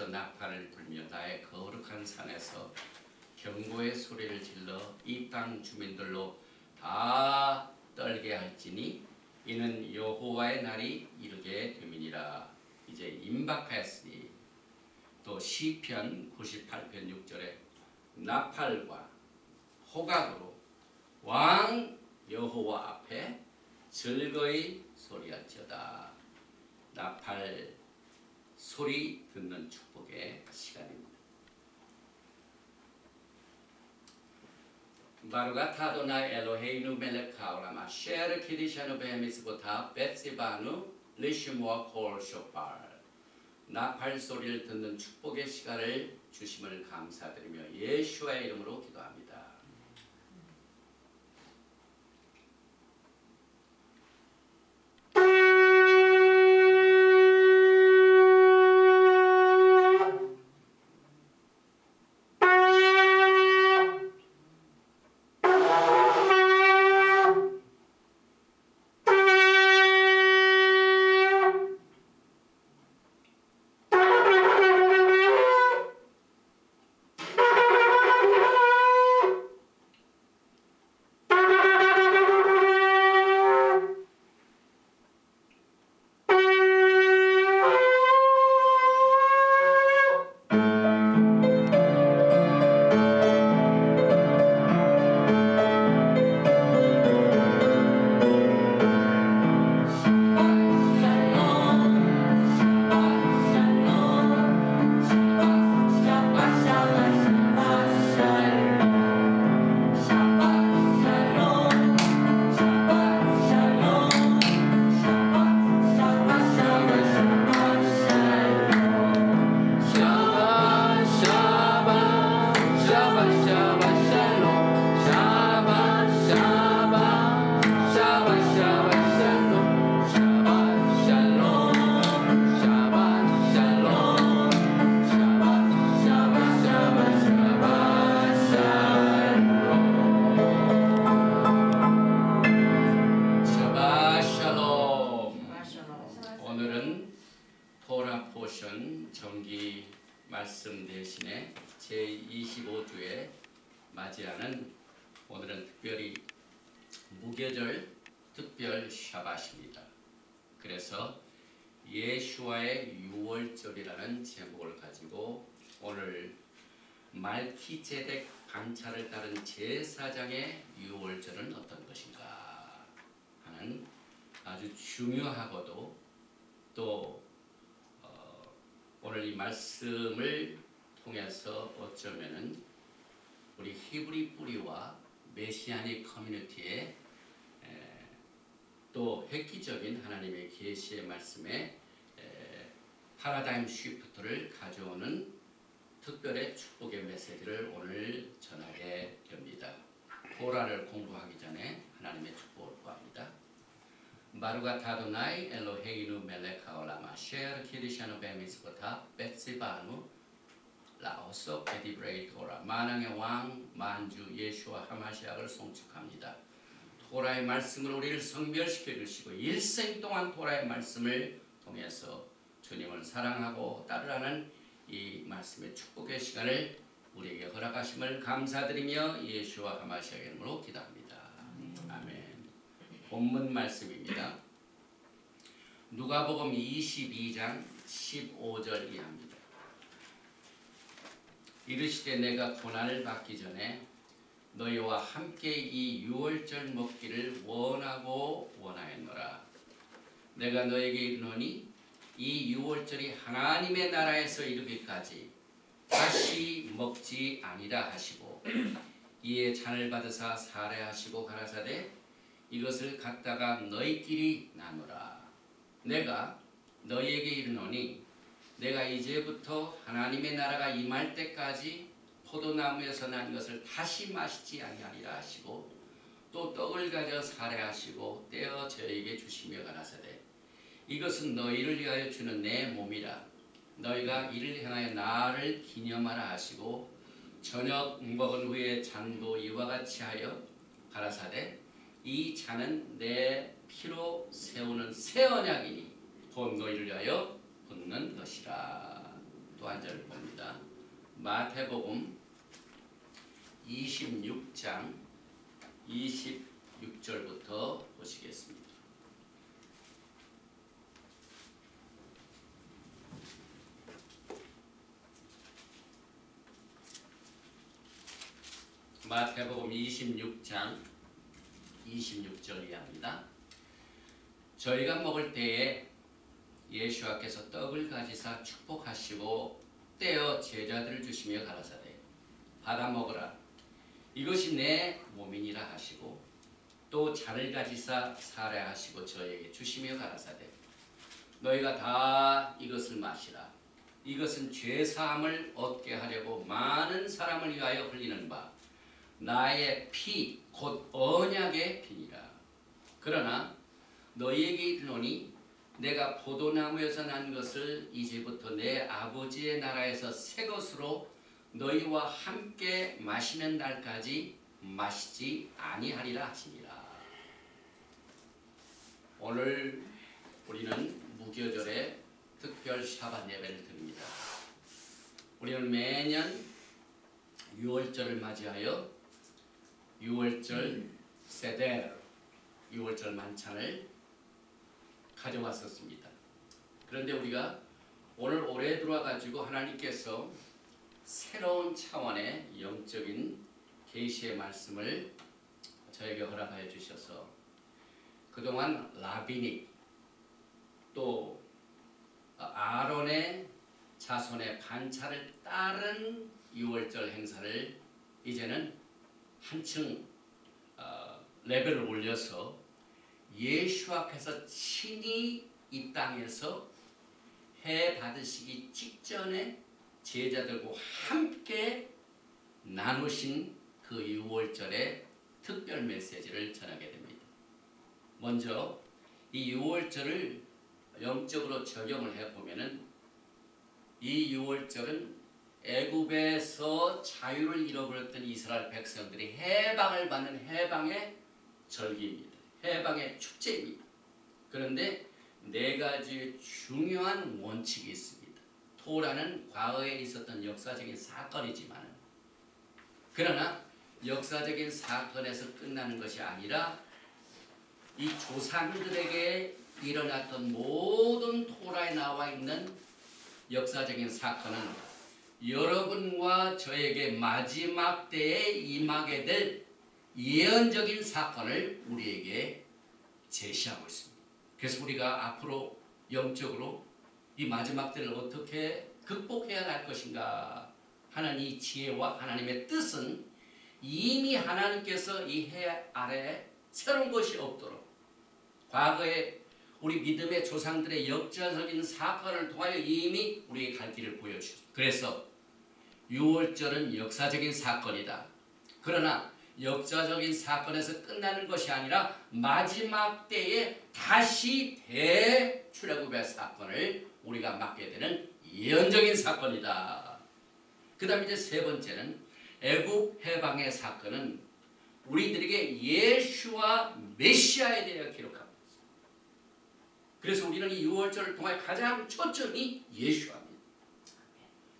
하늘에서 나팔을 불며 나의 거룩한 산에서 경고의 소리를 질러 이 땅 주민들로 다 떨게 할지니 이는 여호와의 날이 이르게 됨이니라. 이제 임박하였으니 또 시편 98편 6절에 나팔과 호각으로 왕 여호와 앞에 즐거이 소리할지어다. 나팔 소리 듣는 축복의 시간입니다. 바루가 타도나 엘로헤이누 멜렉 하오람 아셰르 키디샤누 베미스보타 베시바누 리시모아 콜 쇼팔. 나팔 소리를 듣는 축복의 시간을 주심을 감사드리며 예수의 이름으로 기도합니다. 정기 말씀 대신에 제25주에 맞이하는 오늘은 특별히 무교절 특별 샤밧입니다. 그래서 예수와의 유월절이라는 제목을 가지고 오늘 말키제덱 반차를 따른 제사장의 유월절은 어떤 것인가 하는 아주 중요하고도 또 오늘 이 말씀을 통해서 어쩌면은 우리 히브리 뿌리와 메시아닉 커뮤니티의 또 획기적인 하나님의 계시의 말씀에 파라다임 쉬프트를 가져오는 특별의 축복의 메시지를 오늘 전하게 됩니다. 토라를 공부하기 전에 하나님의 축복을 구합니다. 바루가 타도나이 엘로헤이누 멜렉 하올람 아셰르 키디샤누 베미스보타 베시바누 라오소 베디브레이 토라. 만왕의 왕 만주 예수와 하마시아를 송축합니다. 토라의 말씀을 우리를 성별시켜 주시고 일생 동안 토라의 말씀을 통해서 주님을 사랑하고 따르라는 이 말씀의 축복의 시간을 우리에게 허락하심을 감사드리며 예수와 하마시아의 이름으로 기도합니다. 아멘. 본문 말씀입니다. 누가복음 22장 15절 이하입니다. 이르시되 내가 고난을 받기 전에 너희와 함께 이 유월절 먹기를 원하고 원하였노라. 내가 너에게 이르노니 이 유월절이 하나님의 나라에서 이르기까지 다시 먹지 아니라 하시고 이에 잔을 받으사 살해하시고 가라사대 이것을 갖다가 너희끼리 나누라. 내가 너희에게 이르노니 내가 이제부터 하나님의 나라가 임할 때까지 포도나무에서 난 것을 다시 마시지 아니하리라 하시고 또 떡을 가져 살해하시고 떼어 저에게 주시며 가라사대 이것은 너희를 위하여 주는 내 몸이라. 너희가 이를 향하여 나를 기념하라 하시고 저녁 먹은 후에 잔도 이와 같이 하여 가라사대 이 잔은 내 피로 세우는 새 언약이니 곧 너희를 위하여 붓는 것이라. 또 한 절을 봅니다. 마태복음 26장 26절부터 보시겠습니다. 마태복음 26장 26절 이하입니다. 저희가 먹을 때에 예수께서 떡을 가지사 축복하시고 떼어 제자들을 주시며 가라사대 받아 먹으라 이것이 내 몸이니라 하시고 또 잔을 가지사 사례하시고 저에게 주시며 가라사대 너희가 다 이것을 마시라 이것은 죄사함을 얻게 하려고 많은 사람을 위하여 흘리는 바 나의 피 곧 언약의 피니라. 그러나 너희에게 이르노니 내가 포도나무에서 난 것을 이제부터 내 아버지의 나라에서 새 것으로 너희와 함께 마시는 날까지 마시지 아니하리라 하시니라. 오늘 우리는 무교절에 특별 샤bat 예배를 드립니다. 우리는 매년 6월절을 맞이하여 6월절 세데르, 6월절 만찬을 가져왔었습니다. 그런데 우리가 오늘 올해 들어와가지고 하나님께서 새로운 차원의 영적인 계시의 말씀을 저에게 허락하여 주셔서 그동안 라비닉 또 아론의 자손의 반차를 따른 6월절 행사를 이제는 한층 레벨을 올려서 예수께서 친히 이 땅에서 해 받으시기 직전에 제자들과 함께 나누신 그 6월절의 특별 메시지를 전하게 됩니다. 먼저 이 6월절을 영적으로 적용을 해보면은 이 6월절은 애굽에서 자유를 잃어버렸던 이스라엘 백성들이 해방을 받는 해방의 절기입니다. 해방의 축제입니다. 그런데 네 가지 중요한 원칙이 있습니다. 토라는 과거에 있었던 역사적인 사건이지만 그러나 역사적인 사건에서 끝나는 것이 아니라 이 조상들에게 일어났던 모든 토라에 나와 있는 역사적인 사건은 여러분과 저에게 마지막 때에 임하게 될 예언적인 사건을 우리에게 제시하고 있습니다. 그래서 우리가 앞으로 영적으로 이 마지막 때를 어떻게 극복해야 할 것인가 하는 이 지혜와 하나님의 뜻은 이미 하나님께서 이 해 아래에 새로운 것이 없도록 과거에 우리 믿음의 조상들의 역사적인 사건을 통하여 이미 우리에게 갈 길을 보여주셨습니다. 그래서 6월절은 역사적인 사건이다. 그러나 역사적인 사건에서 끝나는 것이 아니라 마지막 때에 다시 대출애굽의 사건을 우리가 맞게 되는 예언적인 사건이다. 그 다음에 이제 세 번째는 애굽 해방의 사건은 우리들에게 예수와 메시아에 대해 기록합니다. 그래서 우리는 이 6월절을 통해 가장 초점이 예수입니다.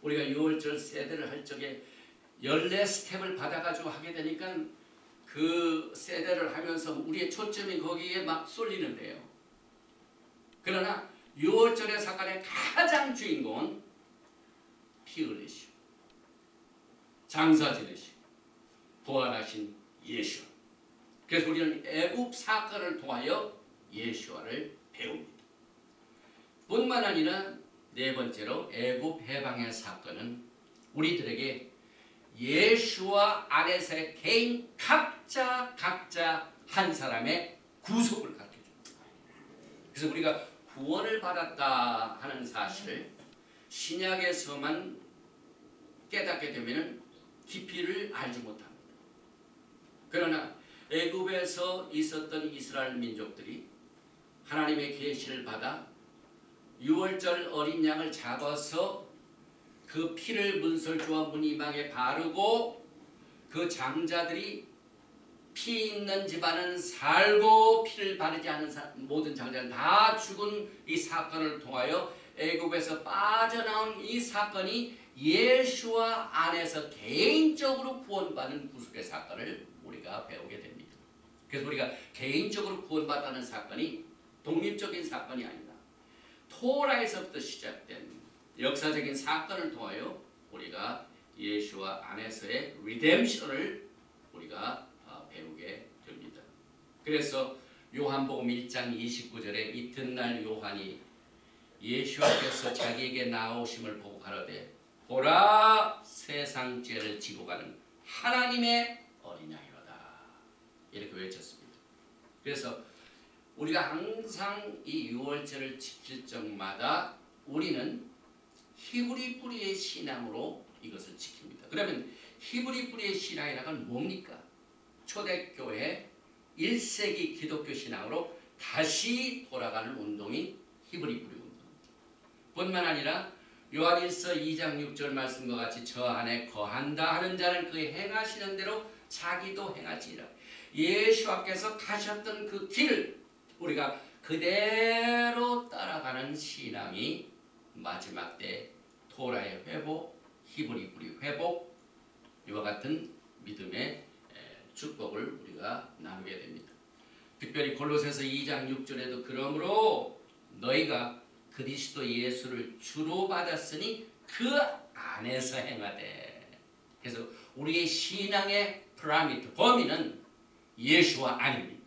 우리가 6월절 세대를 할 적에 14스텝을 받아가지고 하게 되니까 그 세대를 하면서 우리의 초점이 거기에 막 쏠리는데요. 그러나 6월절의 사건의 가장 주인공은 피 흘리시고 장사 지내시고 부활하신 예수. 그래서 우리는 애굽 사건을 통하여 예수와를 배웁니다. 뿐만 아니라 네 번째로 애굽 해방의 사건은 우리들에게 예수와 안에서의 개인 각자 한 사람의 구속을 가르쳐줍니다. 그래서 우리가 구원을 받았다 하는 사실을 신약에서만 깨닫게 되면 깊이를 알지 못합니다. 그러나 애굽에서 있었던 이스라엘 민족들이 하나님의 계시를 받아 6월절 어린 양을 잡아서 그 피를 문설주와 문이방에 바르고 그 장자들이 피 있는 집안은 살고 피를 바르지 않은 모든 장자는 다 죽은 이 사건을 통하여 애굽에서 빠져나온 이 사건이 예수와 안에서 개인적으로 구원받는 구속의 사건을 우리가 배우게 됩니다. 그래서 우리가 개인적으로 구원받는 사건이 독립적인 사건이 아니다. 토라에서부터 시작된 역사적인 사건을 통하여 우리가 예수와 안에서의 리뎀션을 우리가 배우게 됩니다. 그래서 요한복음 1장 29절에 이튿날 요한이 예수 앞에서 자기에게 나오심을 보고 가로되 보라 세상 죄를 지고 가는 하나님의 어린아이로다 이렇게 외쳤습니다. 그래서 우리가 항상 이 유월절을 지킬 적마다 우리는 히브리 뿌리의 신앙으로 이것을 지킵니다. 그러면 히브리 뿌리의 신앙이라는 건 뭡니까? 초대교회 1세기 기독교 신앙으로 다시 돌아가는 운동이 히브리 뿌리 운동입니다. 뿐만 아니라 요한일서 2장 6절 말씀과 같이 저 안에 거한다 하는 자는 그 행하시는 대로 자기도 행하지니라. 예수께서 가셨던 그 길을 우리가 그대로 따라가는 신앙이 마지막 때 토라의 회복, 히브리 뿌리 회복 이와 같은 믿음의 축복을 우리가 나누게 됩니다. 특별히 골로새서 2장 6절에도 그러므로 너희가 그리스도 예수를 주로 받았으니 그 안에서 행하되. 그래서 우리의 신앙의 파라미터, 범위는 예수와 안입니다.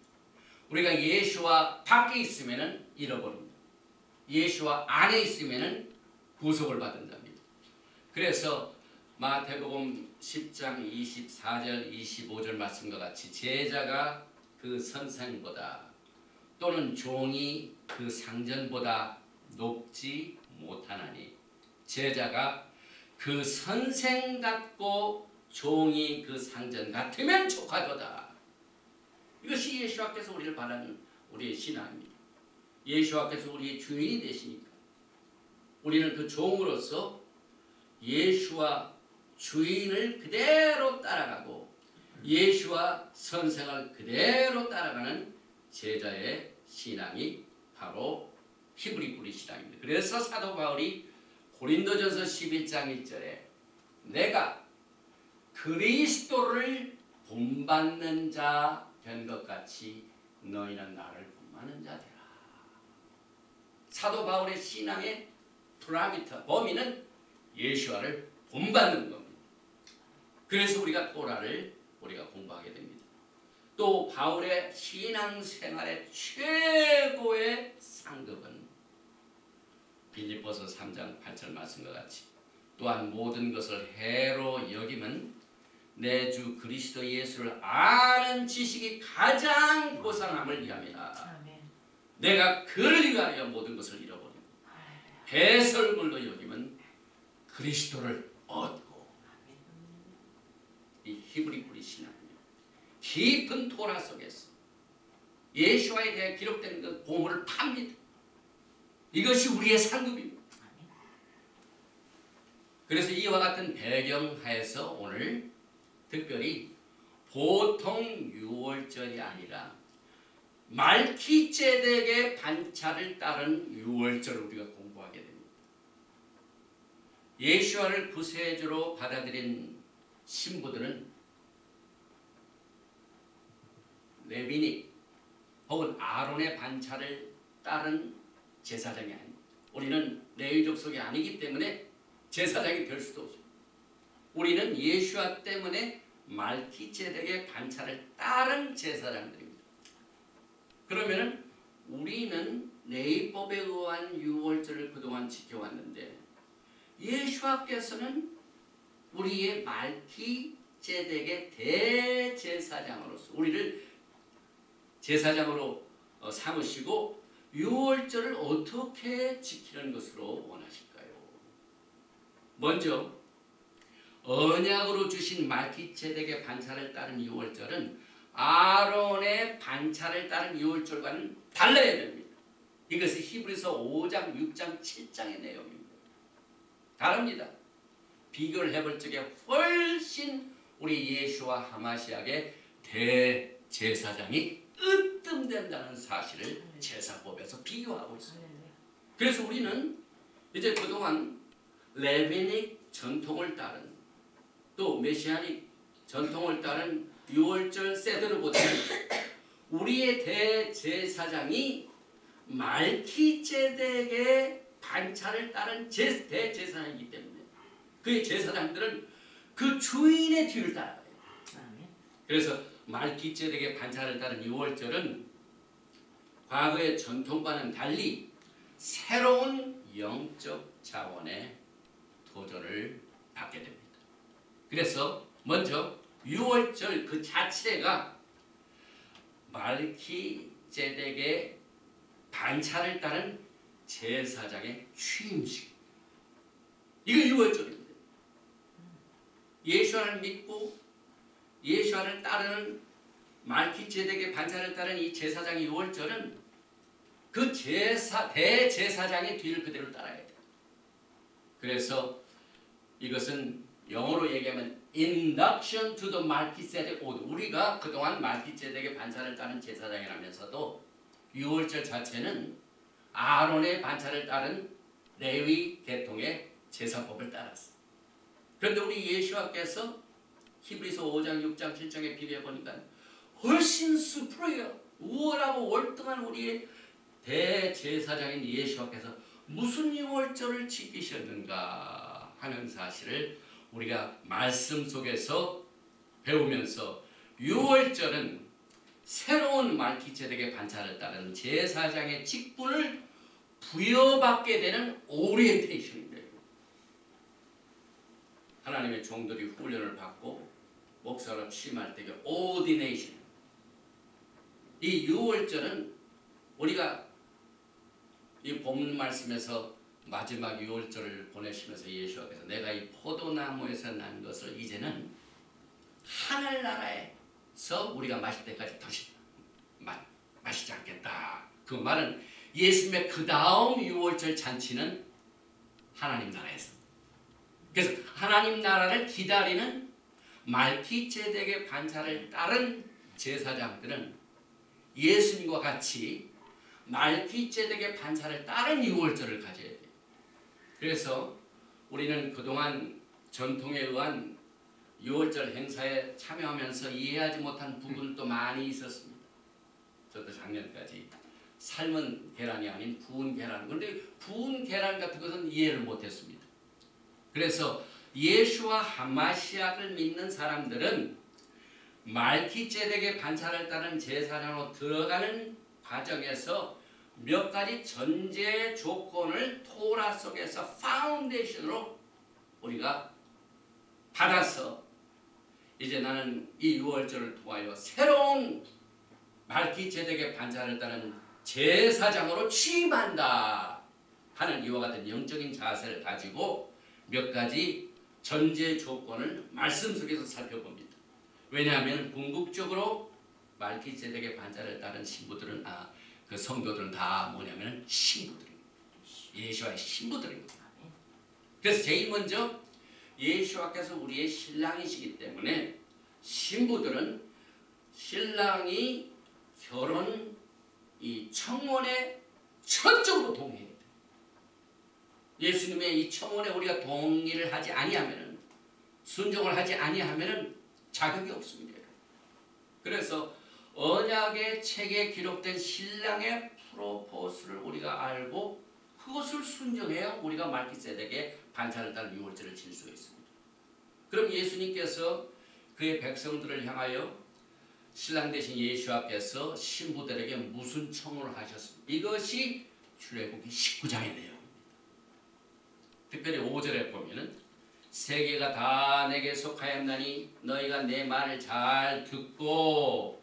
우리가 예수와 밖에 있으면 잃어버립니다. 예수와 안에 있으면 구속을 받은 자입니다. 그래서 마태복음 10장 24절 25절 말씀과 같이 제자가 그 선생보다 또는 종이 그 상전보다 높지 못하나니 제자가 그 선생 같고 종이 그 상전 같으면 족하도다. 이것이 예수께서 우리를 바라는 우리의 신앙입니다. 예수께서 우리의 주인이 되시니까 우리는 그 종으로서 예수와 주인을 그대로 따라가고 예수와 선생을 그대로 따라가는 제자의 신앙이 바로 히브리 뿌리 신앙입니다. 그래서 사도 바울이 고린도전서 11장 1절에 내가 그리스도를 본받는 자 된 것 같이 너희는 나를 본받는 자 되라. 사도 바울의 신앙의 파라미터, 범위는 예수와를 본받는 겁니다. 그래서 우리가 토라를 우리가 공부하게 됩니다. 또 바울의 신앙생활의 최고의 상급은 빌립보서 3장 8절 말씀과 같이 또한 모든 것을 해로 여김은 내 주 그리스도 예수를 아는 지식이 가장 고상함을 위함이라. 내가 그를 위하여 모든 것을 잃어버리고 배설물로 여김은 그리스도를 얻고. 이 히브리 뿌리 신앙입니다. 깊은 토라 속에서 예수와에 대해 기록된 그 보물을 팝니다. 이것이 우리의 상급입니다. 그래서 이와 같은 배경하에서 오늘 특별히 보통 유월절이 아니라 말기ጼ덱의 반차를 따른 유월절을 우리가 공부하게 됩니다. 예수와를 구세주로 받아들인 신부들은 레위닉 혹은 아론의 반차를 따른 제사장이 아닙니다. 우리는 레위 족속이 아니기 때문에 제사장이 될 수도 없습니다. 우리는 예수와 때문에 말기ጼ덱의 반차를 따른 제사장들입니다. 그러면은 우리는 레위법에 의한 유월절을 그동안 지켜왔는데 예수께서는 우리의 말기ጼ덱의 대제사장으로서 우리를 제사장으로 삼으시고 유월절을 어떻게 지키는 것으로 원하실까요? 먼저 언약으로 주신 말기ጼ덱의 반차를 따른 유월절은 아론의 반차를 따른 유월절과는 달라야 됩니다. 이것이 히브리서 5장, 6장, 7장의 내용입니다. 다릅니다. 비교를 해볼 적에 훨씬 우리 예수와 하마시아의 제사장이 으뜸된다는 사실을 제사법에서 비교하고 있습니다. 그래서 우리는 이제 그동안 레비닉 전통을 따른 또 메시아닉 전통을 따른 유월절 세드로보다는 우리의 대제사장이 말키제덱의 반차를 따른 대제사장이기 때문에 그의 제사장들은 그 주인의 뒤를 따라가요. 그래서 말키제덱의 반차를 따른 유월절은 과거의 전통과는 달리 새로운 영적 차원의 도전을 받게 됩니다. 그래서 먼저 유월절 그 자체가 말키제덱의 반차를 따른 제사장의 취임식. 이거 유월절입니다. 예수와를 믿고 예수와를 따르는 말키제덱의 반차를 따른 이 제사장의 유월절은 그 대제사장의 뒤를 그대로 따라야 돼요. 그래서 이것은 영어로 얘기하면 Induction to the Melchizedek order. 우리가 그동안 말키제덱의 반차를 따른 제사장이라면서도 유월절 자체는 아론의 반차를 따른 레위 계통의 제사법을 따랐어. 그런데 우리 예수와께서 히브리서 5장, 6장, 7장에 비교해보니까 훨씬 수프로요. 우월하고 월등한 우리의 대제사장인 예수와께서 무슨 유월절을 지키셨는가 하는 사실을 우리가 말씀 속에서 배우면서 유월절은 새로운 말키제덱의 반차를 따른 제사장의 직분을 부여받게 되는 오리엔테이션입니다. 하나님의 종들이 훈련을 받고 목사로 취임할 때의 오디네이션. 이 유월절은 우리가 이 본문 말씀에서 마지막 유월절을 보내시면서 예수께서 내가 이 포도나무에서 난 것을 이제는 하늘나라에서 우리가 마실 때까지 다시 마시지 않겠다. 그 말은 예수님의 그 다음 유월절 잔치는 하나님 나라에서. 그래서 하나님 나라를 기다리는 말키제덱의 반차를 따른 제사장들은 예수님과 같이 말키제덱의 반차를 따른 유월절을 가져야 돼요. 그래서 우리는 그동안 전통에 의한 유월절 행사에 참여하면서 이해하지 못한 부분도 많이 있었습니다. 저도 작년까지 삶은 계란이 아닌 부은 계란. 그런데 부은 계란 같은 것은 이해를 못했습니다. 그래서 예수와 하마시아를 믿는 사람들은 말키제덱의 반차를 따른 제사장으로 들어가는 과정에서 몇 가지 전제 조건을 토라 속에서 파운데이션으로 우리가 받아서 이제 나는 이 유월절을 통하여 새로운 말키제덱의 반차를 따른 제사장으로 취임한다 하는 이와 같은 영적인 자세를 가지고 몇 가지 전제 조건을 말씀 속에서 살펴봅니다. 왜냐하면 궁극적으로 말키제덱의 반차를 따른 신부들은 그 성도들은 다 뭐냐면 신부들입니다. 예수와의 신부들입니다. 그래서 제일 먼저 예수와께서 우리의 신랑이시기 때문에 신부들은 신랑이 결혼 이 청혼에 전적으로 동의해야 돼요. 예수님의 이 청혼에 우리가 동의를 하지 아니하면은 순종을 하지 아니하면은 자격이 없습니다. 그래서 언약의 책에 기록된 신랑의 프로포스를 우리가 알고 그것을 순종해야 우리가 말키세덱의 반차를 따른 유월절을 지킬 수 있습니다. 그럼 예수님께서 그의 백성들을 향하여 신랑 되신 예수 앞에서 신부들에게 무슨 청혼을 하셨습니까? 이것이 출애굽기 19장의 내용입니다. 특별히 5절에 보면은 세계가 다 내게 속하였나니 너희가 내 말을 잘 듣고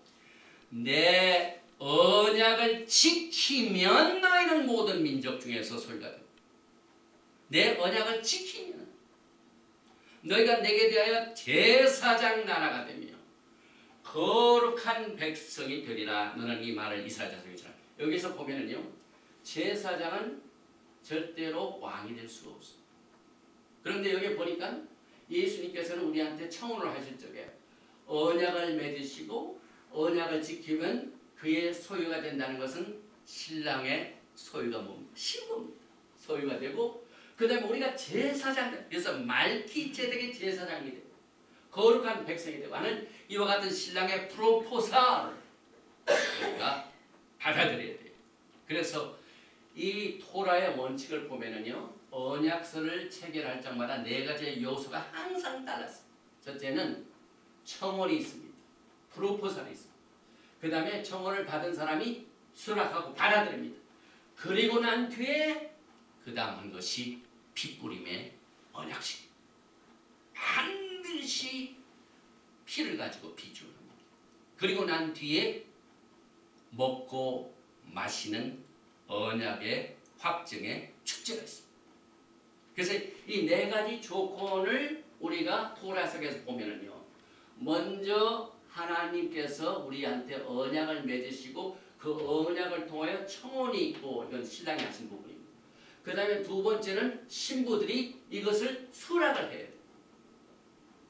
내 언약을 지키면 너희는 모든 민족 중에서 소유가 된다. 내 언약을 지키면 너희가 내게 대하여 제사장 나라가 되며 거룩한 백성이 되리라. 너는 이 말을 이스라엘 자손에게 전하라. 여기서 보면은요, 제사장은 절대로 왕이 될 수가 없습니다. 그런데 여기 보니까 예수님께서는 우리한테 청혼을 하실 적에 언약을 맺으시고 언약을 지키면 그의 소유가 된다는 것은 신랑의 소유가 뭡니까? 신부입니다. 소유가 되고 그 다음에 우리가 제사장, 그래서 말키제덱의 제사장이 되고 거룩한 백성이 되고 하는 이와 같은 신랑의 프로포살을 우리가 받아들여야 돼요. 그래서 이 토라의 원칙을 보면은요, 언약서를 체결할 적마다 네 가지의 요소가 항상 달랐어요. 첫째는 청혼이 있습니다. 프로포살이 있습니다. 그 다음에 청혼을 받은 사람이 수락하고 받아들입니다. 그리고 난 뒤에 그 다음 한 것이 피뿌림의 언약식. 반드시 피를 가지고 비주는 겁니다. 그리고 난 뒤에 먹고 마시는 언약의 확증의 축제가 있습니다. 그래서 이 네 가지 조건을 우리가 토라 속에서 보면은요, 먼저 하나님께서 우리한테 언약을 맺으시고 그 언약을 통하여 청혼이 있고, 이건 신랑이 하신 부분입니다. 그 다음에 두 번째는 신부들이 이것을 수락을 해야 돼요.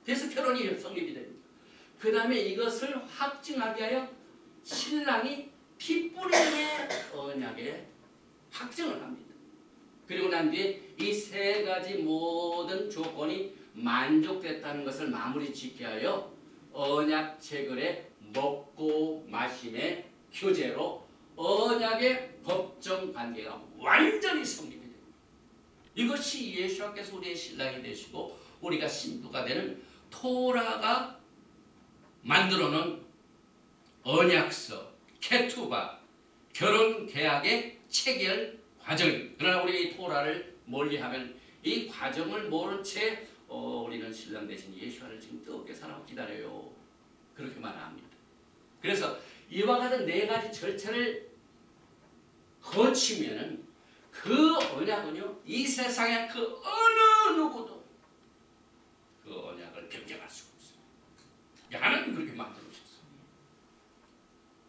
그래서 결혼이 성립이 됩니다. 그 다음에 이것을 확증하기 위하여 신랑이 피뿌림의 언약에 확증을 합니다. 그리고 난 뒤에 이 세 가지 모든 조건이 만족됐다는 것을 마무리 짓게 하여 언약 체결의 먹고 마심의 교제로 언약의 법정 관계가 완전히 성립이 됩니다. 이것이 예수께서 우리의 신랑이 되시고 우리가 신부가 되는 토라가 만들어놓은 언약서, 케투바, 결혼 계약의 체결 과정입니다. 그러나 우리 이 토라를 멀리하면 이 과정을 모른 채 우리는 신랑 대신 예수를 지금 뜨겁게 사랑하고 기다려요. 그렇게만 합니다. 그래서 이와 같은 네 가지 절차를 거치면은 그 언약은요, 이 세상에 그 어느 누구도 그 언약을 변경할 수가 없어요. 하나님 그렇게 만들어주셨어요.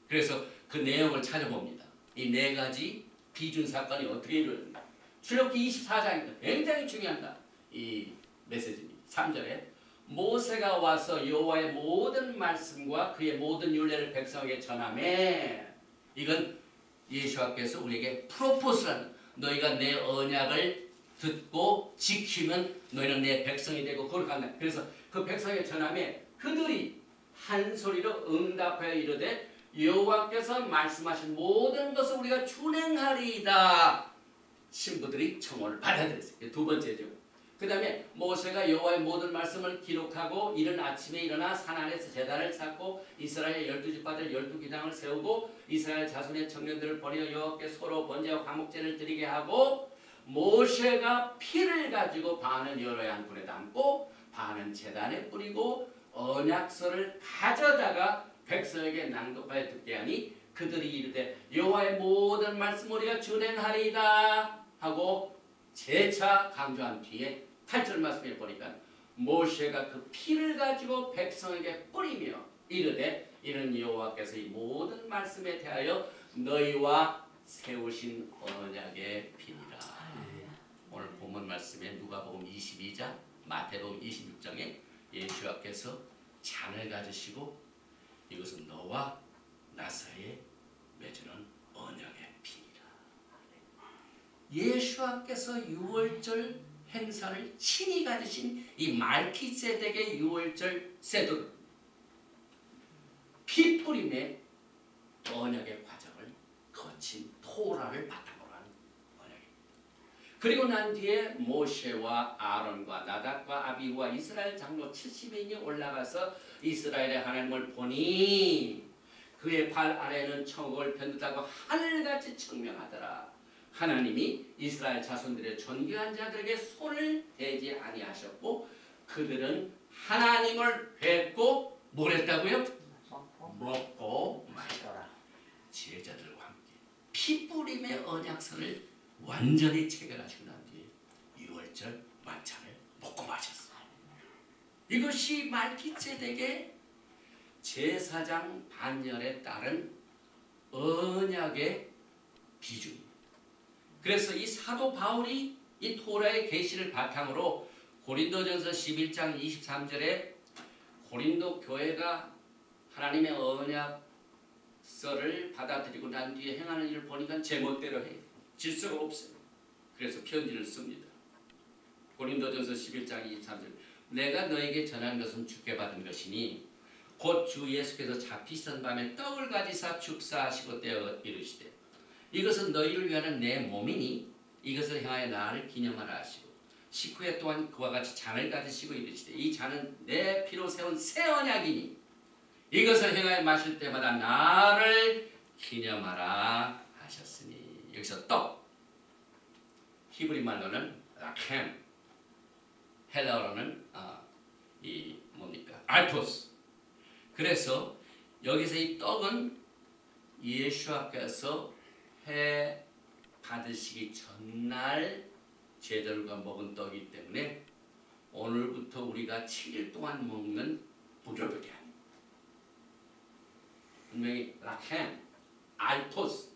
그래서 그 내용을 찾아봅니다. 이 네 가지 비준 사건이 어떻게 이루어졌는가. 출애굽기 24장입니다. 굉장히 중요한 이 메시지입니다. 3절에 모세가 와서 여호와의 모든 말씀과 그의 모든 율례를 백성에게 전하매, 이건 예수께서 우리에게 프로포스라는, 너희가 내 언약을 듣고 지키면 너희는 내 백성이 되고 거룩한다. 그래서 그 백성에게 전하매 그들이 한 소리로 응답하여 이르되 여호와께서 말씀하신 모든 것을 우리가 준행하리이다. 신부들이 청혼을 받아들였어요. 두 번째죠. 그 다음에 모세가 여호와의 모든 말씀을 기록하고 이른 아침에 일어나 산 아래에서 제단을 쌓고 이스라엘 12지파들 12기당을 세우고 이스라엘 자손의 청년들을 버려 여호와께 소로 번제와 화목제를 드리게 하고, 모세가 피를 가지고 반은 여호와의 안분에 담고 반은 제단에 뿌리고 언약서를 가져다가 백성에게 낭독하여 듣게 하니 그들이 이르되 여호와의 모든 말씀 우리가 준행하리이다 하고 재차 강조한 뒤에 8절 말씀에 보니까 모세가 그 피를 가지고 백성에게 뿌리며 이르되 이는 여호와께서 이 모든 말씀에 대하여 너희와 세우신 언약의 피니라. 오늘 본문 말씀에 누가복음 22장, 마태복음 26장에 예수께서 잔을 가지시고 이것은 너와 나 사이에 맺는 언약의 피니라. 예수께서 유월절 행사를 친히 가지신 이 말키세덱의 유월절 세도를 피뿌림의 언약의 과정을 거친 토라를 바탕으로 한 언약입니다. 그리고 난 뒤에 모세와 아론과 나답과 아비후와 이스라엘 장로 70인이 올라가서 이스라엘의 하나님을 보니 그의 발 아래는 천국을 편듣다고 하늘같이 청명하더라. 하나님이 이스라엘 자손들의 존귀한 자들에게 손을 대지 아니하셨고 그들은 하나님을 뵙고 뭘 했다고요? 먹고 마시더라. 제자들과 함께 피뿌림의 언약서를 완전히 체결하시고 난 뒤에 유월절 만찬을 먹고 마셨어요. 이것이 말키세덱의 제사장 반열에 따른 언약의 비중입니다. 그래서 이 사도 바울이 이 토라의 계시를 바탕으로 고린도전서 11장 23절에 고린도 교회가 하나님의 언약 썰을 받아들이고 난 뒤에 행하는 일을 보니까 제멋대로 해. 질서가 없어요. 그래서 편지를 씁니다. 고린도전서 11장 23절 내가 너에게 전한 것은 주께 받은 것이니 곧 주 예수께서 잡히시던 밤에 떡을 가지사 축사하시고 떼어 이르시되 이것은 너희를 위하는 내 몸이니 이것을 행하여 나를 기념하라 하시고 식후에 또한 그와 같이 잔을 가지시고 이르시되 이 잔은 내 피로 세운 새 언약이니 이것을 행하여 마실 때마다 나를 기념하라 하셨으니 여기서 떡 히브리 말로는 라켐 헬라어로는 이 뭡니까 알토스 그래서 여기서 이 떡은 예수께서 해 받으시기 전날 제자들과 먹은 떡이기 때문에 오늘부터 우리가 7일 동안 먹는 무교병이 아닙니다. 분명히 라켐, 알토스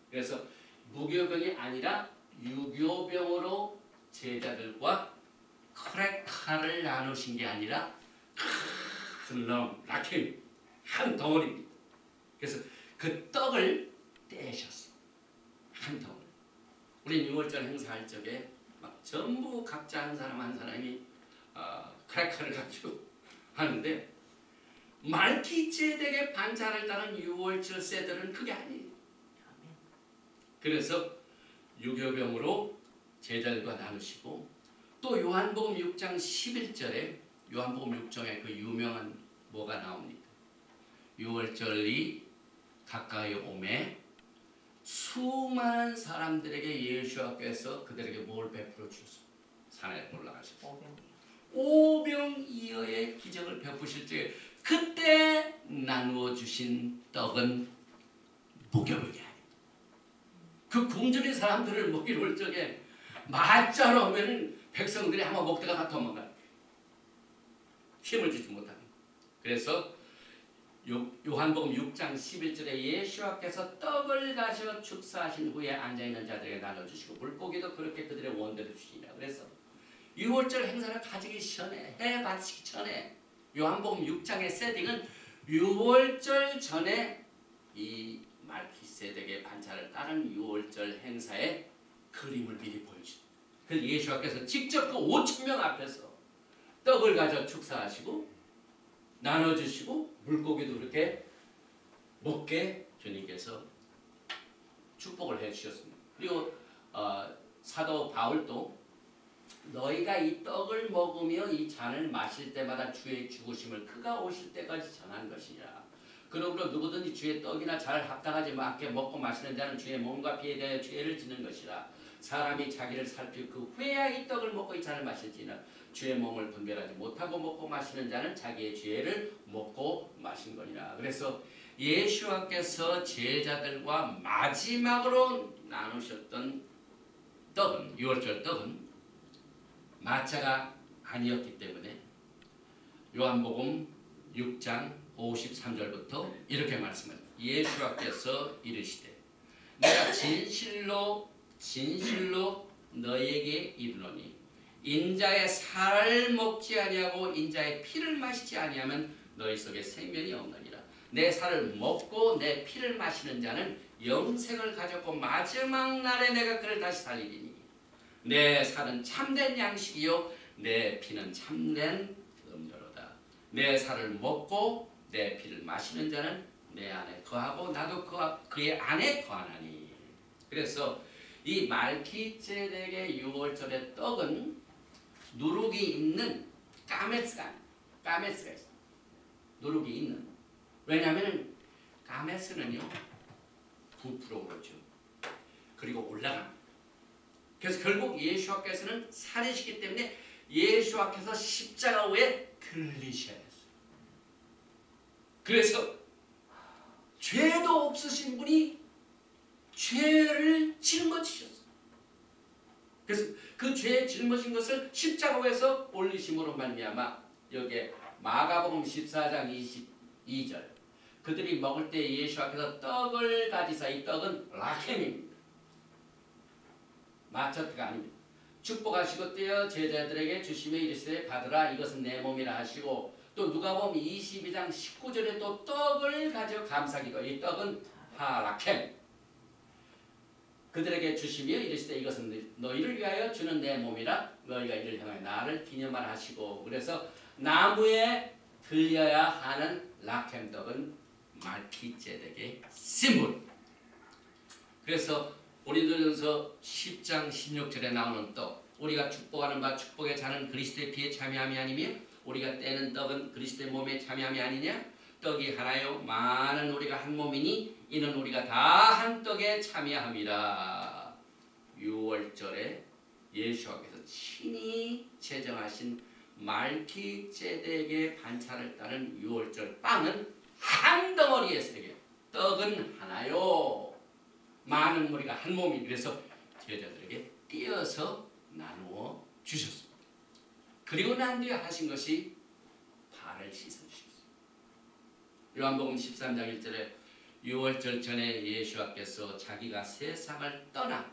그래서 무교병이 아니라 유교병으로 제자들과 크레카를 나누신 게 아니라 큰 놈, 라켐 한 덩어리입니다. 그래서 그 떡을 떼셨어. 한 덩어리. 우리 6월절 행사할 적에 막 전부 각자 한 사람 한 사람이 크래커를 가지고 하는데 말기제덱의 반찬을 따른 6월절 세들은 그게 아니에요. 그래서 유교병으로 제자들과 나누시고 또 요한복음 6장 11절에 요한복음 6장에 그 유명한 뭐가 나옵니까? 6월절이 가까이 오매 수많은 사람들에게 예수께서 그들에게 뭘 베풀어 주셨습니다. 산에 올라가셔서 오병이어의 기적을 베푸실 때 그때 나누어 주신 떡은 무교병이 아닙니다. 그 굶주린 사람들을 먹이러 올 적에 말자로 하면은 백성들이 한번 먹다가 다 도망가요. 힘을 주지 못하는. 그래서 요한복음 6장 11절에 예수께서 떡을 가져 축사하신 후에 앉아있는 자들에게 나눠주시고 물고기도 그렇게 그들의 원대로 주시니라. 그래서 6월절 행사를 가지기 전에 해 받으시기 전에 요한복음 6장의 세팅은 6월절 전에 이 말기세덱의 반차를 따른 6월절 행사의 그림을 미리 보여주십니다. 그래서 예수께서 직접 그 5,000명 앞에서 떡을 가져 축사하시고 나눠주시고 물고기도 그렇게 먹게 주님께서 축복을 해주셨습니다. 그리고 사도 바울도 너희가 이 떡을 먹으며 이 잔을 마실 때마다 주의 죽으심을 그가 오실 때까지 전한 것이니라. 그러므로 누구든지 주의 떡이나 잔을 합당하지 않게 먹고 마시는 자는 주의 몸과 피에 대하여 죄를 짓는 것이라. 사람이 자기를 살피고 그 후에야 이 떡을 먹고 이 잔을 마실지는 주의 몸을 분별하지 못하고 먹고 마시는 자는 자기의 죄를 먹고 마신 거니라. 그래서 예수께서 제자들과 마지막으로 나누셨던 떡은 6월절 떡은 마차가 아니었기 때문에 요한복음 6장 53절부터 이렇게 말씀합니다. 예수께서 이르시되 내가 진실로 너희에게 이르노니 인자의 살을 먹지 아니하고 인자의 피를 마시지 아니하면 너희 속에 생명이 없느니라. 내 살을 먹고 내 피를 마시는 자는 영생을 가졌고 마지막 날에 내가 그를 다시 살리리니 내 살은 참된 양식이요 내 피는 참된 음료로다. 내 살을 먹고 내 피를 마시는 자는 내 안에 거하고 나도 그의 안에 거하나니. 그래서 이 말기제덱의 6월절의 떡은 누룩이 있는 까메스가 있어. 누룩이 있는. 왜냐하면 까메스는요 부풀어 오르죠. 그리고 올라갑니다. 그래서 결국 예수께서는 살이시기 때문에 예수께서 십자가 위에 들리셔야 했어요. 그래서 죄도 없으신 분이 죄를 짊어지셨어요. 그래서 그 죄에 짊어진 것을 십자가 위에서 올리심으로 말미암아 여기에 마가복음 14장 22절 그들이 먹을 때 예수께서 떡을 가지사 이 떡은 라켐입니다. 마차트가 아닙니다. 축복하시고 떼어 제자들에게 주시며 이르시되 받으라 이것은 내 몸이라 하시고 또 누가복음 22장 19절에 또 떡을 가져 감사기도. 이 떡은 하라켐. 그들에게 주시며 이르시되 이것은 너희를 위하여 주는 내 몸이라. 너희가 이를 향하여 나를 기념하라 하시고. 그래서 나무에 들려야 하는 라켐 떡은 말키제덱의 심볼. 그래서 고린도전서 10장 16절에 나오는 떡, 우리가 축복하는 바 축복의 잔은 그리스도의 피에 참여함이 아니며 우리가 떼는 떡은 그리스도의 몸에 참여함이 아니냐. 떡이 하나요 많은 우리가 한 몸이니 이는 우리가 다 한 떡에 참여함이라. 6월절에 예수께서 친히 제정하신 말키제덱의 반차를 따른 6월절 빵은 한 덩어리에 새겨, 떡은 하나요 많은 무리가 한 몸이. 그래서 제자들에게 띄어서 나누어 주셨습니다. 그리고 난 뒤에 하신 것이 발을 씻어주셨습니다. 요한복음 13장 1절에 6월절 전에 예수께서 자기가 세상을 떠나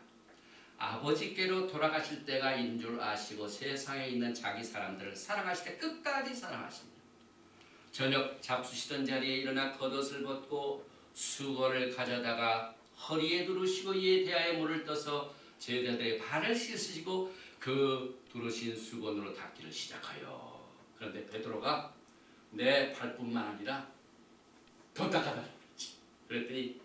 아버지께로 돌아가실 때가 인 줄 아시고 세상에 있는 자기 사람들을 사랑하실 때 끝까지 사랑하십니다. 저녁 잡수시던 자리에 일어나 겉옷을 벗고 수건을 가져다가 허리에 두르시고 이에 대하여 물을 떠서 제자들의 발을 씻으시고 그 두르신 수건으로 닦기를 시작하여. 그런데 베드로가 내 발뿐만 아니라 더 닦아달라. 그랬더니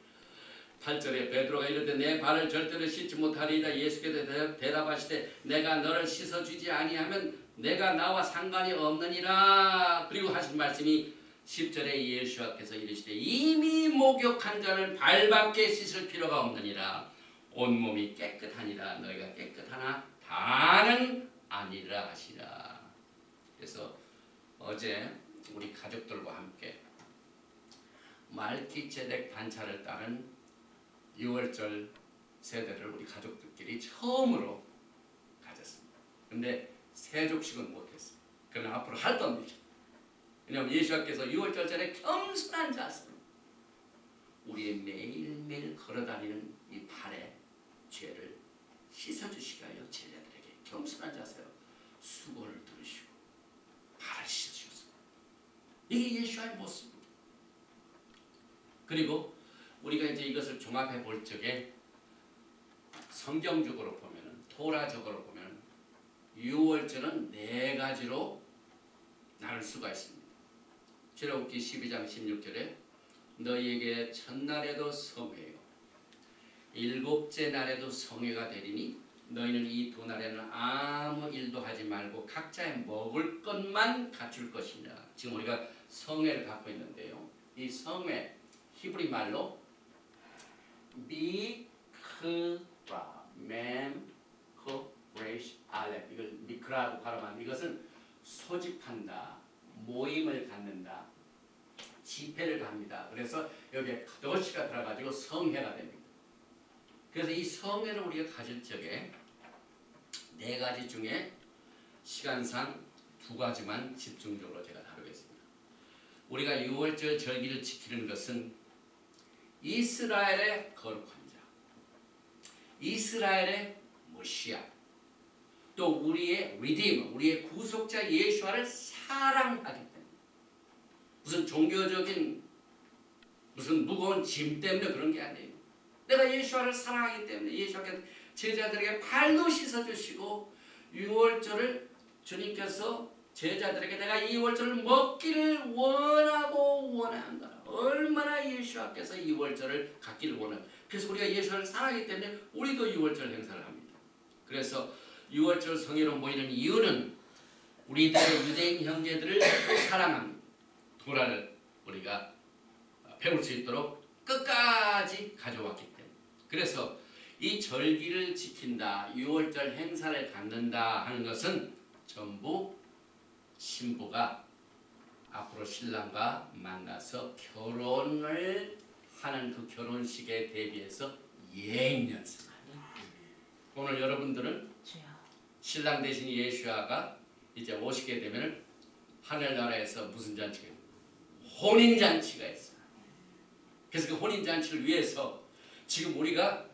8절에 베드로가 이르되 내 발을 절대로 씻지 못하리이다. 예수께서 대답하시되 내가 너를 씻어주지 아니하면 내가 나와 상관이 없느니라. 그리고 하신 말씀이 10절에 예수께서 이르시되 이미 목욕한 자는 발밖에 씻을 필요가 없느니라. 온몸이 깨끗하니라. 너희가 깨끗하나 다는 아니라 하시라. 그래서 어제 우리 가족들과 함께 말키제덱 반차를 따른 6월절 세대를 우리 가족들끼리 처음으로 가졌습니다. 근데 세족식은 못했어요. 그러나 앞으로 할 겁니다. 왜냐하면 예수께서 6월절 전에 겸손한 자세로 우리의 매일매일 걸어다니는 이 발의 죄를 씻어주시기 위하여 제자들에게 겸손한 자세로 수건을 두르시고 발을 씻어주셨습니다. 이게 예수의 모습입니다. 그리고 우리가 이제 이것을 종합해 볼 적에 성경적으로 보면은, 토라적으로 보면 6월절은 4가지로 나눌 수가 있습니다. 출애굽기 12장 16절에 너희에게 첫날에도 성회요 7째 날에도 성회가 되리니 너희는 이 2날에는 아무 일도 하지 말고 각자의 먹을 것만 갖출 것이냐. 지금 우리가 성회를 갖고 있는데요. 이 성회 히브리 말로 미크라 mem크 레이시 알렙, 이걸 미크라고 발음하는, 이것은 소집한다, 모임을 갖는다, 집회를 갑니다. 그래서 여기에 도시가 들어가지고 성회가 됩니다. 그래서 이 성회를 우리가 가질 적에 4가지 중에 시간상 2가지만 집중적으로 제가 다루겠습니다. 우리가 6월절 절기를 지키는 것은 이스라엘의 거룩한 자, 이스라엘의 모시아, 또 우리의 리디머, 우리의 구속자 예수와를 사랑하기 때문에, 무슨 종교적인 무슨 무거운 짐 때문에 그런 게 아니에요. 내가 예수와를 사랑하기 때문에 예수께서 제자들에게 발도 씻어주시고 6월절을 주님께서 제자들에게 내가 이 6월절을 먹기를 원하고 원한다. 얼마나 예수께서 2월절을 갖기를 원해요. 그래서 우리가 예수를 사랑하기 때문에 우리도 6월절 행사를 합니다. 그래서 6월절 성회로 모이는 이유는 우리들의 유대인 형제들을 사랑합니다. 토라를 우리가 배울 수 있도록 끝까지 가져왔기 때문에. 그래서 이 절기를 지킨다, 6월절 행사를 갖는다 하는 것은 전부 신부가 앞으로 신랑과 만나서 결혼을 하는 그 결혼식에 대비해서 예행 연습. 오늘 여러분들은 신랑 대신 예수아가 이제 오시게 되면 하늘나라에서 무슨 잔치가 있어요? 혼인잔치가 있어요. 그래서 그 혼인잔치를 위해서 지금 우리가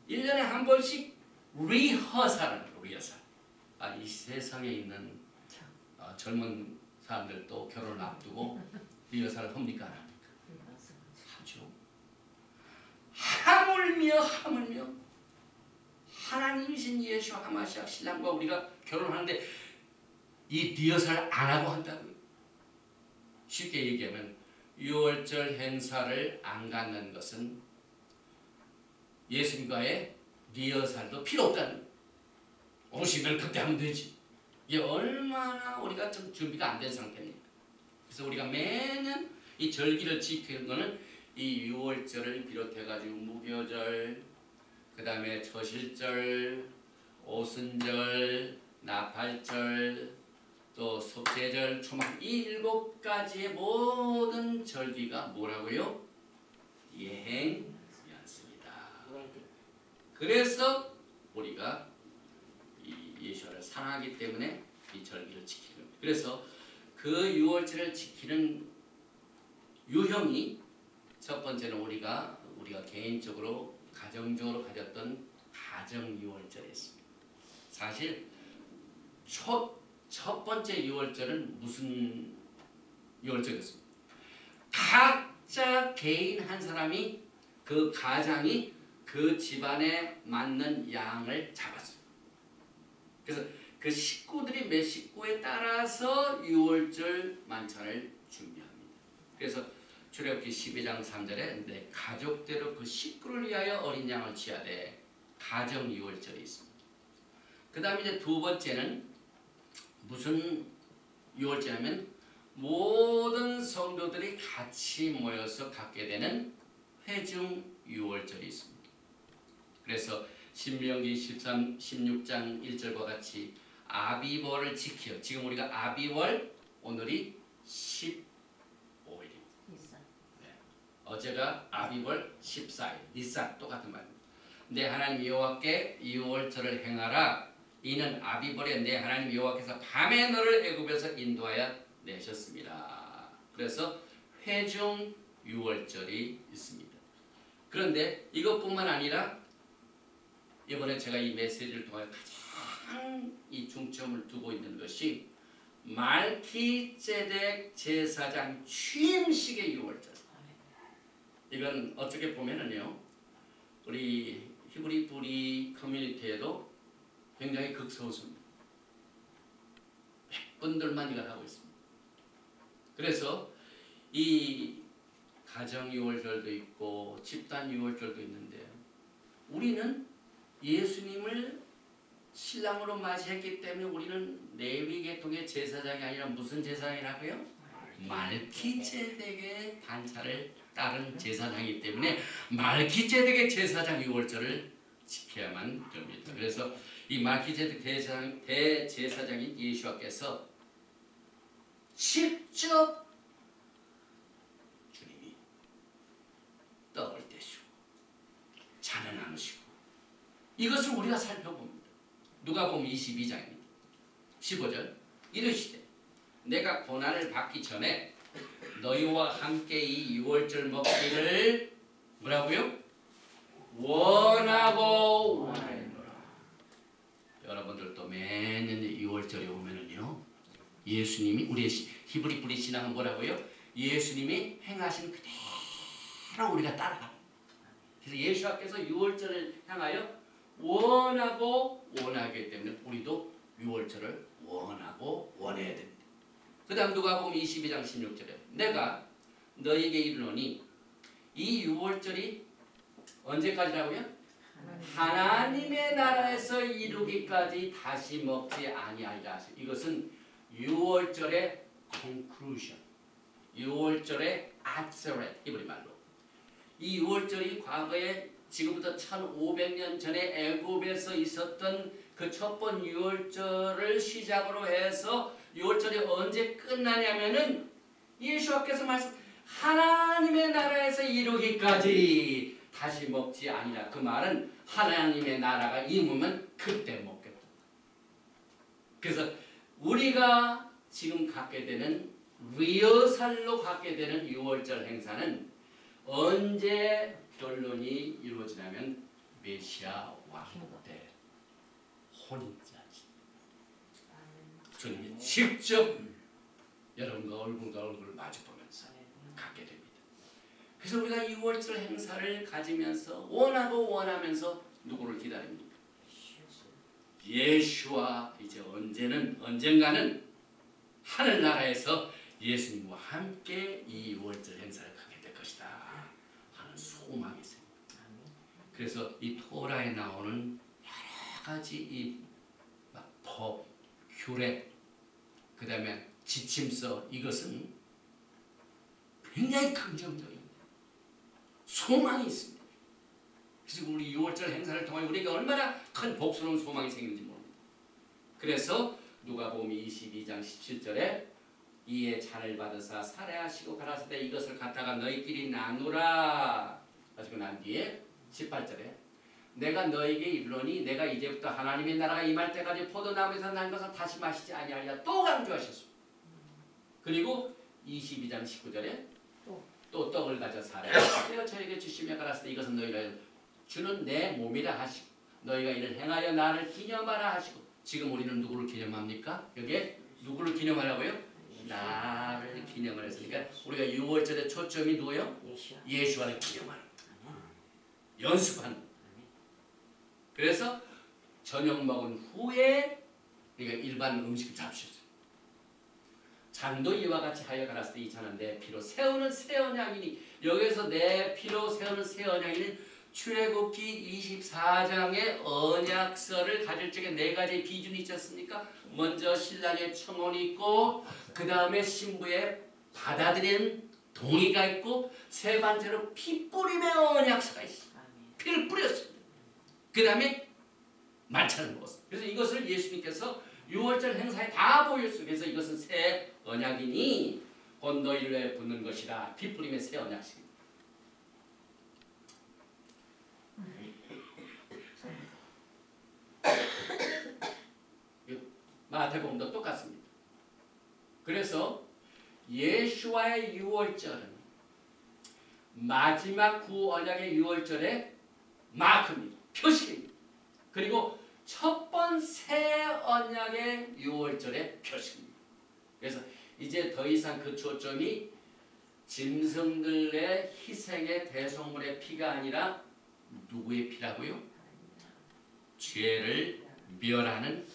1년에 한 번씩 리허설. 이 세상에 있는 젊은 사람들도 결혼을 앞두고 리허설을 합니까 안 합니까? 하죠. 하물며 하나님이신 예수 하마시아 신랑과 우리가 결혼하는데 이 리허설 안 하고 한다고요. 쉽게 얘기하면 6월절 행사를 안 갖는 것은 예수님과의 리허설도 필요 없다는 거예요. 오시면 그때 하면 되지. 이게 얼마나 우리가 좀 준비가 안 된 상태입니까? 그래서 우리가 매년 이 절기를 지키는 것은 이 6월절을 비롯해가지고 무교절, 그 다음에 초실절, 오순절, 나팔절, 또 속죄절, 초막 이 7가지의 모든 절기가 뭐라고요? 예행이었습니다. 그래서 우리가 이 예수를 사랑하기 때문에 이 절기를 지키는 겁니다. 그래서 그 6월절을 지키는 유형이 첫 번째는 우리가 개인적으로 가정적으로 가졌던 가정 6월절이었습니다. 사실 첫 번째 6월절은 무슨 6월절이었습니까? 각자 개인 한 사람이 그 가장이 그 집안에 맞는 양을 잡았어요. 그래서 그 식구들이 몇 식구에 따라서 6월절 만찬을 준비합니다. 그래서 출애굽기 12장 3절에 내 가족대로 그 식구를 위하여 어린 양을 취하되 가정 6월절이 있습니다. 그 다음에 이제 두 번째는 무슨 6월절이냐면 모든 성도들이 같이 모여서 갖게 되는 회중 6월절이 있습니다. 그래서 신명기 16장 1절과 같이 아비월을 지켜. 지금 우리가 아비월 오늘이 15일입니다. 네. 어제가 아비월 14일. 니산 똑같은 말입니다. 내 하나님 여호와께 6월절을 행하라. 이는 아비월에 내 하나님 여호와께서 밤에 너를 애굽에서 인도하여 내셨습니다. 그래서 회중 6월절이 있습니다. 그런데 이것뿐만 아니라 이번에 제가 이 메시지를 통해 가장 이 중점을 두고 있는 것이 말키ጼ덱 제사장 취임식의 6월절. 이건 어떻게 보면은요, 우리 히브리 뿌리 커뮤니티에도 굉장히 극소수입니다. 100분들만 이걸 하고 있습니다. 그래서 이 가정 6월절도 있고 집단 6월절도 있는데요. 우리는 예수님을 신랑으로 맞이했기 때문에 우리는 레위 계통의 제사장이 아니라 무슨 제사장이라고요? 말키ጼ덱의 단차를 따른 제사장이기 때문에 말키ጼ덱의 제사장 6월절을 지켜야만 됩니다. 그래서 이 말키ጼ덱 대제사장인 예수와께서 직접 주님이 떡을 떼시고 잔을 나누시고 이것을 우리가 살펴봅니다. 누가복음 22장입니다. 15절 이르시되 내가 고난을 받기 전에 너희와 함께 이 6월절 먹기를 뭐라고요? 원하고 원하노라. 여러분들도 매년 6월절에 오면은요, 예수님이 우리의 히브리 뿌리 신앙은 뭐라고요? 예수님이 행하신 그대로 우리가 따라가. 그래서 예수께서 6월절을 향하여 원하고 원하기 때문에 우리도 6월절을 원하고 원해야 됩니다. 그 다음 누가복음 22장 16절에 내가 너에게 이르노니 이 6월절이 언제까지라고요? 하나님의 나라에서 이루기까지 다시 먹지 아니하리라. 이것은 6월절의 conclusion, 6월절의 아츠렛 히브리 말로. 이 6월절이 과거에 지금부터 1500년 전에 애굽에서 있었던 그 첫 번 6월절을 시작으로 해서 6월절이 언제 끝나냐면은 예수께서 말씀 하나님의 나라에서 이루기까지 다시 먹지 아니라. 그 말은 하나님의 나라가 임하면 그때 먹겠다. 그래서 우리가 지금 갖게 되는 리허설로 갖게 되는 6월절 행사는 언제 결론이 이루어지냐면 메시아 왕국 때 혼인잔치. 주님이 직접 여러분과 얼굴과 얼굴을 마주보면서 갖게 됩니다. 그래서 우리가 6월절 행사를 가지면서 원하면서 누구를 기다립니까? 예수와 이제 언젠가는 하늘나라에서 예수님과 함께 이 6월절 행사를 가게 될 것이다 하는 소망이 있습니다. 그래서 이 토라에 나오는 여러 가지 이 법, 규례, 그 다음에 지침서, 이것은 굉장히 긍정적입니다. 소망이 있습니다. 그래서 우리 6월절 행사를 통해 우리가 얼마나 큰 복스러운 소망이 생기는지 모릅니다. 그래서 누가복음 22장 17절에 이에 잔을 받으사 살해하시고 가라사대 이것을 갖다가 너희끼리 나누라 가지고 난 뒤에 18절에 내가 너에게 이르노니 내가 이제부터 하나님의 나라가 임할 때까지 포도나무에서 난 것을 다시 마시지 아니하리라 또 강조하셨습니다. 그리고 22장 19절에 또 떡을 가져 살해하시고 저에게 주시며 가라사대 이것은 너희를 주는 내 몸이라 하시고 너희가 이를 행하여 나를 기념하라 하시고 지금 우리는 누구를 기념합니까? 여기에 누구를 기념하라고요? 나를 기념을 했으니까 우리가 6월절의 초점이 누구요? 예수와를 기념하는 연습하는. 그래서 저녁 먹은 후에 그러니까 일반 음식을 잡수셨어요. 잔도 이와 같이 하여 가라사대 이 잔은 내 피로 세우는 새 언약이니 여기서 내 피로 세우는 새 언약이는 출애굽기 24장의 언약서를 가질 적에 네 가지 비준이 있지 않습니까? 먼저 신랑의 청혼이 있고 그 다음에 신부의 받아들이는 동의가 있고 세 번째로 피 뿌림의 언약서가 있습니다. 피를 뿌렸습니다. 그 다음에 만찬을 먹었습니다. 그래서 이것을 예수님께서 6월절 행사에 다 보였어요. 그래서 이것은 새 언약이니 곧 너희를 붙는 것이라 피 뿌림의 새 언약입니다. 마태복음도 똑같습니다. 그래서 예수와의 6월절은 마지막 구언약의 6월절의 마크입니다. 표식입니다. 그리고 첫 번 새 언약의 6월절의 표식입니다. 그래서 이제 더 이상 그 초점이 짐승들의 희생의 대속물의 피가 아니라 누구의 피라고요? 죄를 멸하는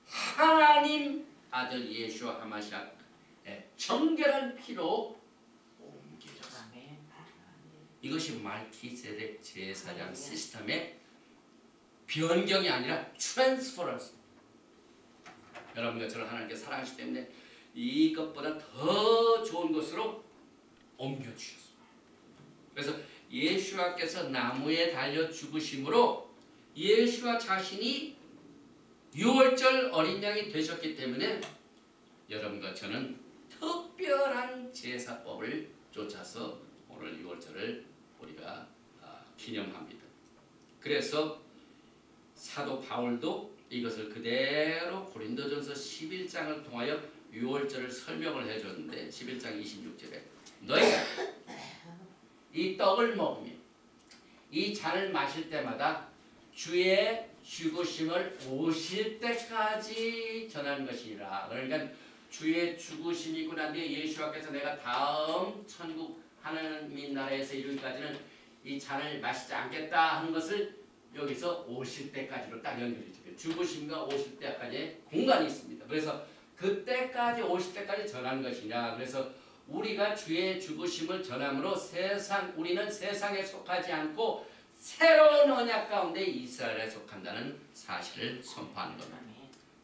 하나님 아들 예수와 하마시아의 정결한 피로 옮겨졌습니다. 이것이 말키세덱 제사장 시스템의 변경이 아니라 트랜스퍼런스. 여러분과 저를 하나님께 사랑하시기 때문에 이것보다 더 좋은 것으로 옮겨주셨습니다. 그래서 예수와께서 나무에 달려 죽으심으로 예수와 자신이 6월절 어린 양이 되셨기 때문에 여러분과 저는 특별한 제사법을 쫓아서 오늘 6월절을 우리가 기념합니다. 그래서 사도 바울도 이것을 그대로 고린도전서 11장을 통하여 6월절을 설명을 해줬는데 11장 26절에 너희가 이 떡을 먹으며 이 잔을 마실 때마다 주의 죽으심을 오실 때까지 전하는 것이라. 그러니까 주의 죽으심이 있고 난 뒤에 예수와께서 내가 다음 천국 하나님 나라에서 이르기까지는 이 잔을 마시지 않겠다 하는 것을 여기서 오실 때까지로 딱 연결해 주세요. 죽으심과 오실 때까지의 공간이 있습니다. 그래서 그때까지 오실 때까지 전하는 것이냐. 그래서 우리가 주의 죽으심을 전함으로 우리는 세상에 속하지 않고 새로운 언약 가운데 이스라엘에 속한다는 사실을 선포하는 겁니다.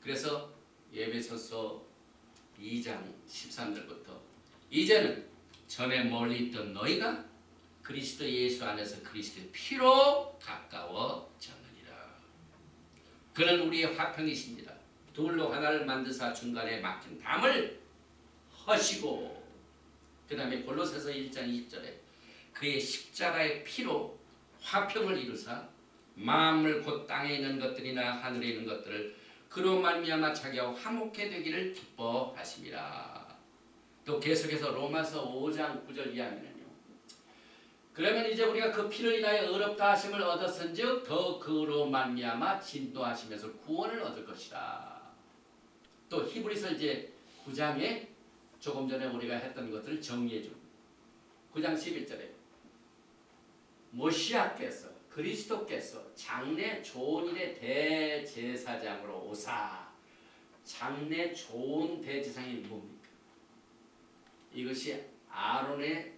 그래서 에베소서 2장 13절부터 이제는 전에 멀리 있던 너희가 그리스도 예수 안에서 그리스도의 피로 가까워졌느니라. 그는 우리의 화평이십니다. 둘로 하나를 만드사 중간에 막힌 담을 허시고 그 다음에 골로새서 1장 20절에 그의 십자가의 피로 화평을 이루사 만물 곧 땅에 있는 것들이나 하늘에 있는 것들을 그로 말미암아 자기와 화목해 되기를 기뻐하심이라. 또 계속해서 로마서 5장 9절 이하면은요. 그러면 이제 우리가 그 피를 인하여 의롭다 하심을 얻었은즉 더 그로 말미암아 진도하시면서 구원을 얻을 것이라. 또 히브리서 이제 9장에 조금 전에 우리가 했던 것들을 정리해 줍니다. 9장 11절에 모시아께서 그리스도께서 장래 좋은 일의 대제사장으로 오사. 장래 좋은 대제사장이 뭡니까? 이것이 아론의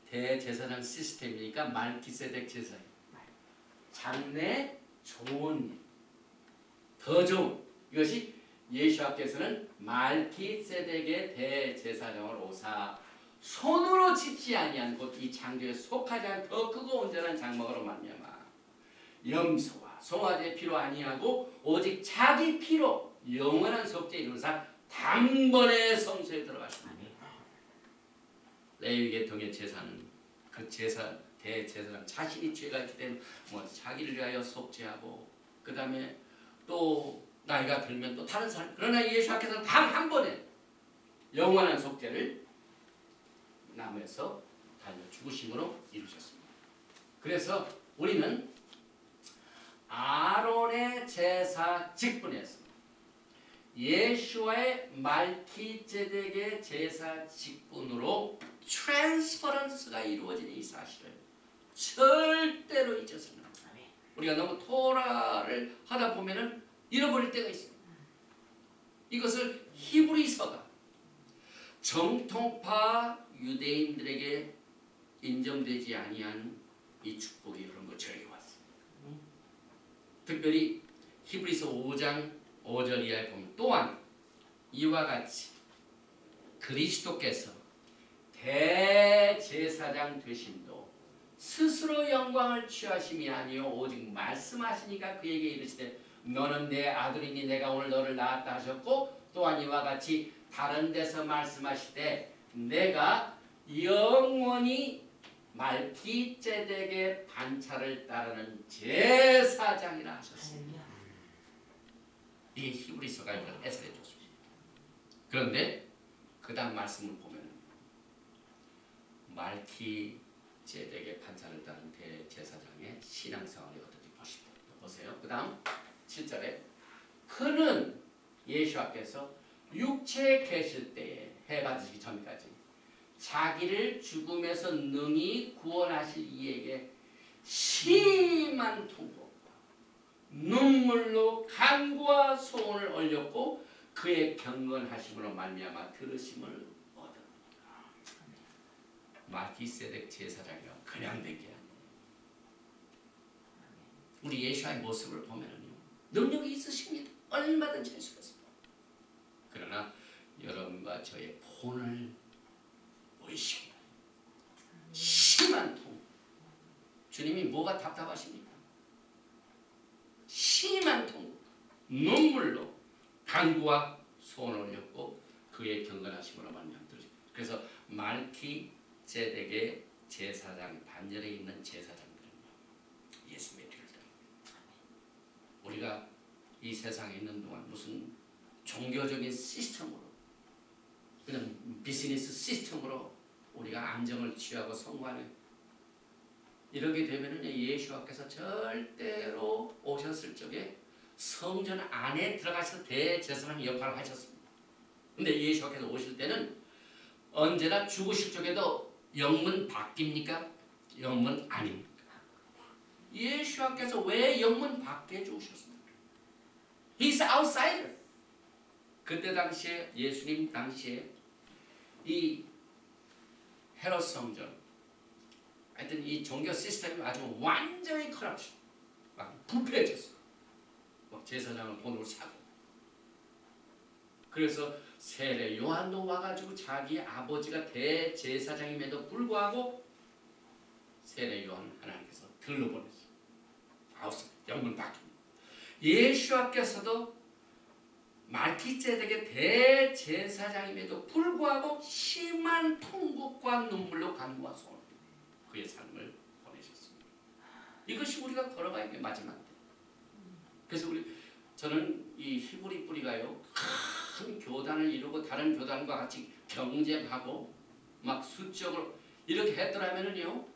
대제사장 시스템이니까 말기세덱 제사장. 장래 좋은 일, 더 좋은, 이것이 예수께서는 말기세덱의 대제사장을 오사 손으로 짓지 아니한 곧 이 창조에 속하지 않은 더 크고 온전한 장막으로 말미암아 염소와 송아지의 피로 아니하고 오직 자기 피로 영원한 속죄 이루사 단번에 성소에 들어가십니다. 레위 계통의 제사는 그 제사 대제사장 자신이 죄가 있기 때문에 뭐 자기를 위하여 속죄하고 그 다음에 또 나이가 들면 또 다른 사람. 그러나 예수께서는 단 한 번에 영원한 속죄를 나무에서 달려 죽으심으로 이루셨습니다. 그래서 우리는 아론의 제사 직분에서 예수와의 말기제덱의 제사 직분으로 트랜스퍼런스가 이루어지는 이 사실을 절대로 잊어서는 안 돼요. 우리가 너무 토라를 하다 보면은 잃어버릴 때가 있습니다. 이것을 히브리서가 정통파 유대인들에게 인정되지 아니한 이 축복이 그런 거 저에게 왔습니다. 특별히 히브리서 5장 5절 이하에 보면 또한 이와 같이 그리스도께서 대제사장 되심도 스스로 영광을 취하심이 아니요 오직 말씀하시니까 그에게 이르시되 너는 내 아들이니 내가 오늘 너를 낳았다 하셨고 또한 이와 같이 다른 데서 말씀하시되 내가 영원히 말기제덱의 반차를 따르는 제사장이라 하셨습니다. 이 히브리서가 이걸 해설해 줬습니다. 그런데 그 다음 말씀을 보면 말기제덱의 반차를 따른 대제사장의 신앙생활이 어떤지 보세요. 그 다음 7절에 그는 예수께서 육체에 계실 때에 해 받으시기 전까지 자기를 죽음에서 능히 구원하실 이에게 심한 통곡과 눈물로 간구와 소원을 올렸고 그의 경건하심으로 말미암아 들으심을 얻었다. 말기세덱 제사장이라고 그냥 된 게 아니에요. 우리 예수의 모습을 보면은요 능력이 있으십니다. 얼마든지 할 수가 있습니다. 그러나 여러분과 저의 본을 보이시기를 심한 통. 주님이 뭐가 답답하십니까? 심한 통, 눈물로 간구와 소원을 올렸고 그의 경건하심으로 말미암아 들으십니다. 그래서 말기제덱의 제사장 반열에 있는 제사장들은요 예수님의 뒤를 따릅니다. 우리가 이 세상에 있는 동안 무슨 종교적인 시스템으로 그냥 비즈니스 시스템으로 우리가 안정을 취하고 성공하는 이렇게 되면은 예수께서 절대로 오셨을 적에 성전 안에 들어가서 대제사장 역할을 하셨습니다. 근데 예수께서 오실 때는 언제나 죽으실 적에도 영문 바뀝니까? 영문 아닙니까? 예수께서 왜 영문 밖에 죽으셨습니까? He's outsider. 그때 당시에 예수님 당시에 이 헤롯 성전 하여튼 이 종교 시스템이 아주 완전히 커럽션 막 부패해졌어. 막 제사장을 돈으로 사고. 그래서 세례 요한도 와가지고 자기 아버지가 대제사장임에도 불구하고 세례 요한 하나님께서 들러보냈어. 아웃사이더 영문 바뀝니다. 예수께서도 말기제덱의 대제사장임에도 불구하고 심한 통곡과 눈물로 간구와 소원 그의 삶을 보내셨습니다. 이것이 우리가 걸어가야 될 마지막 때. 그래서 저는 이 히브리 뿌리가요 큰 교단을 이루고 다른 교단과 같이 경쟁하고 막 수적으로 이렇게 했더라면은요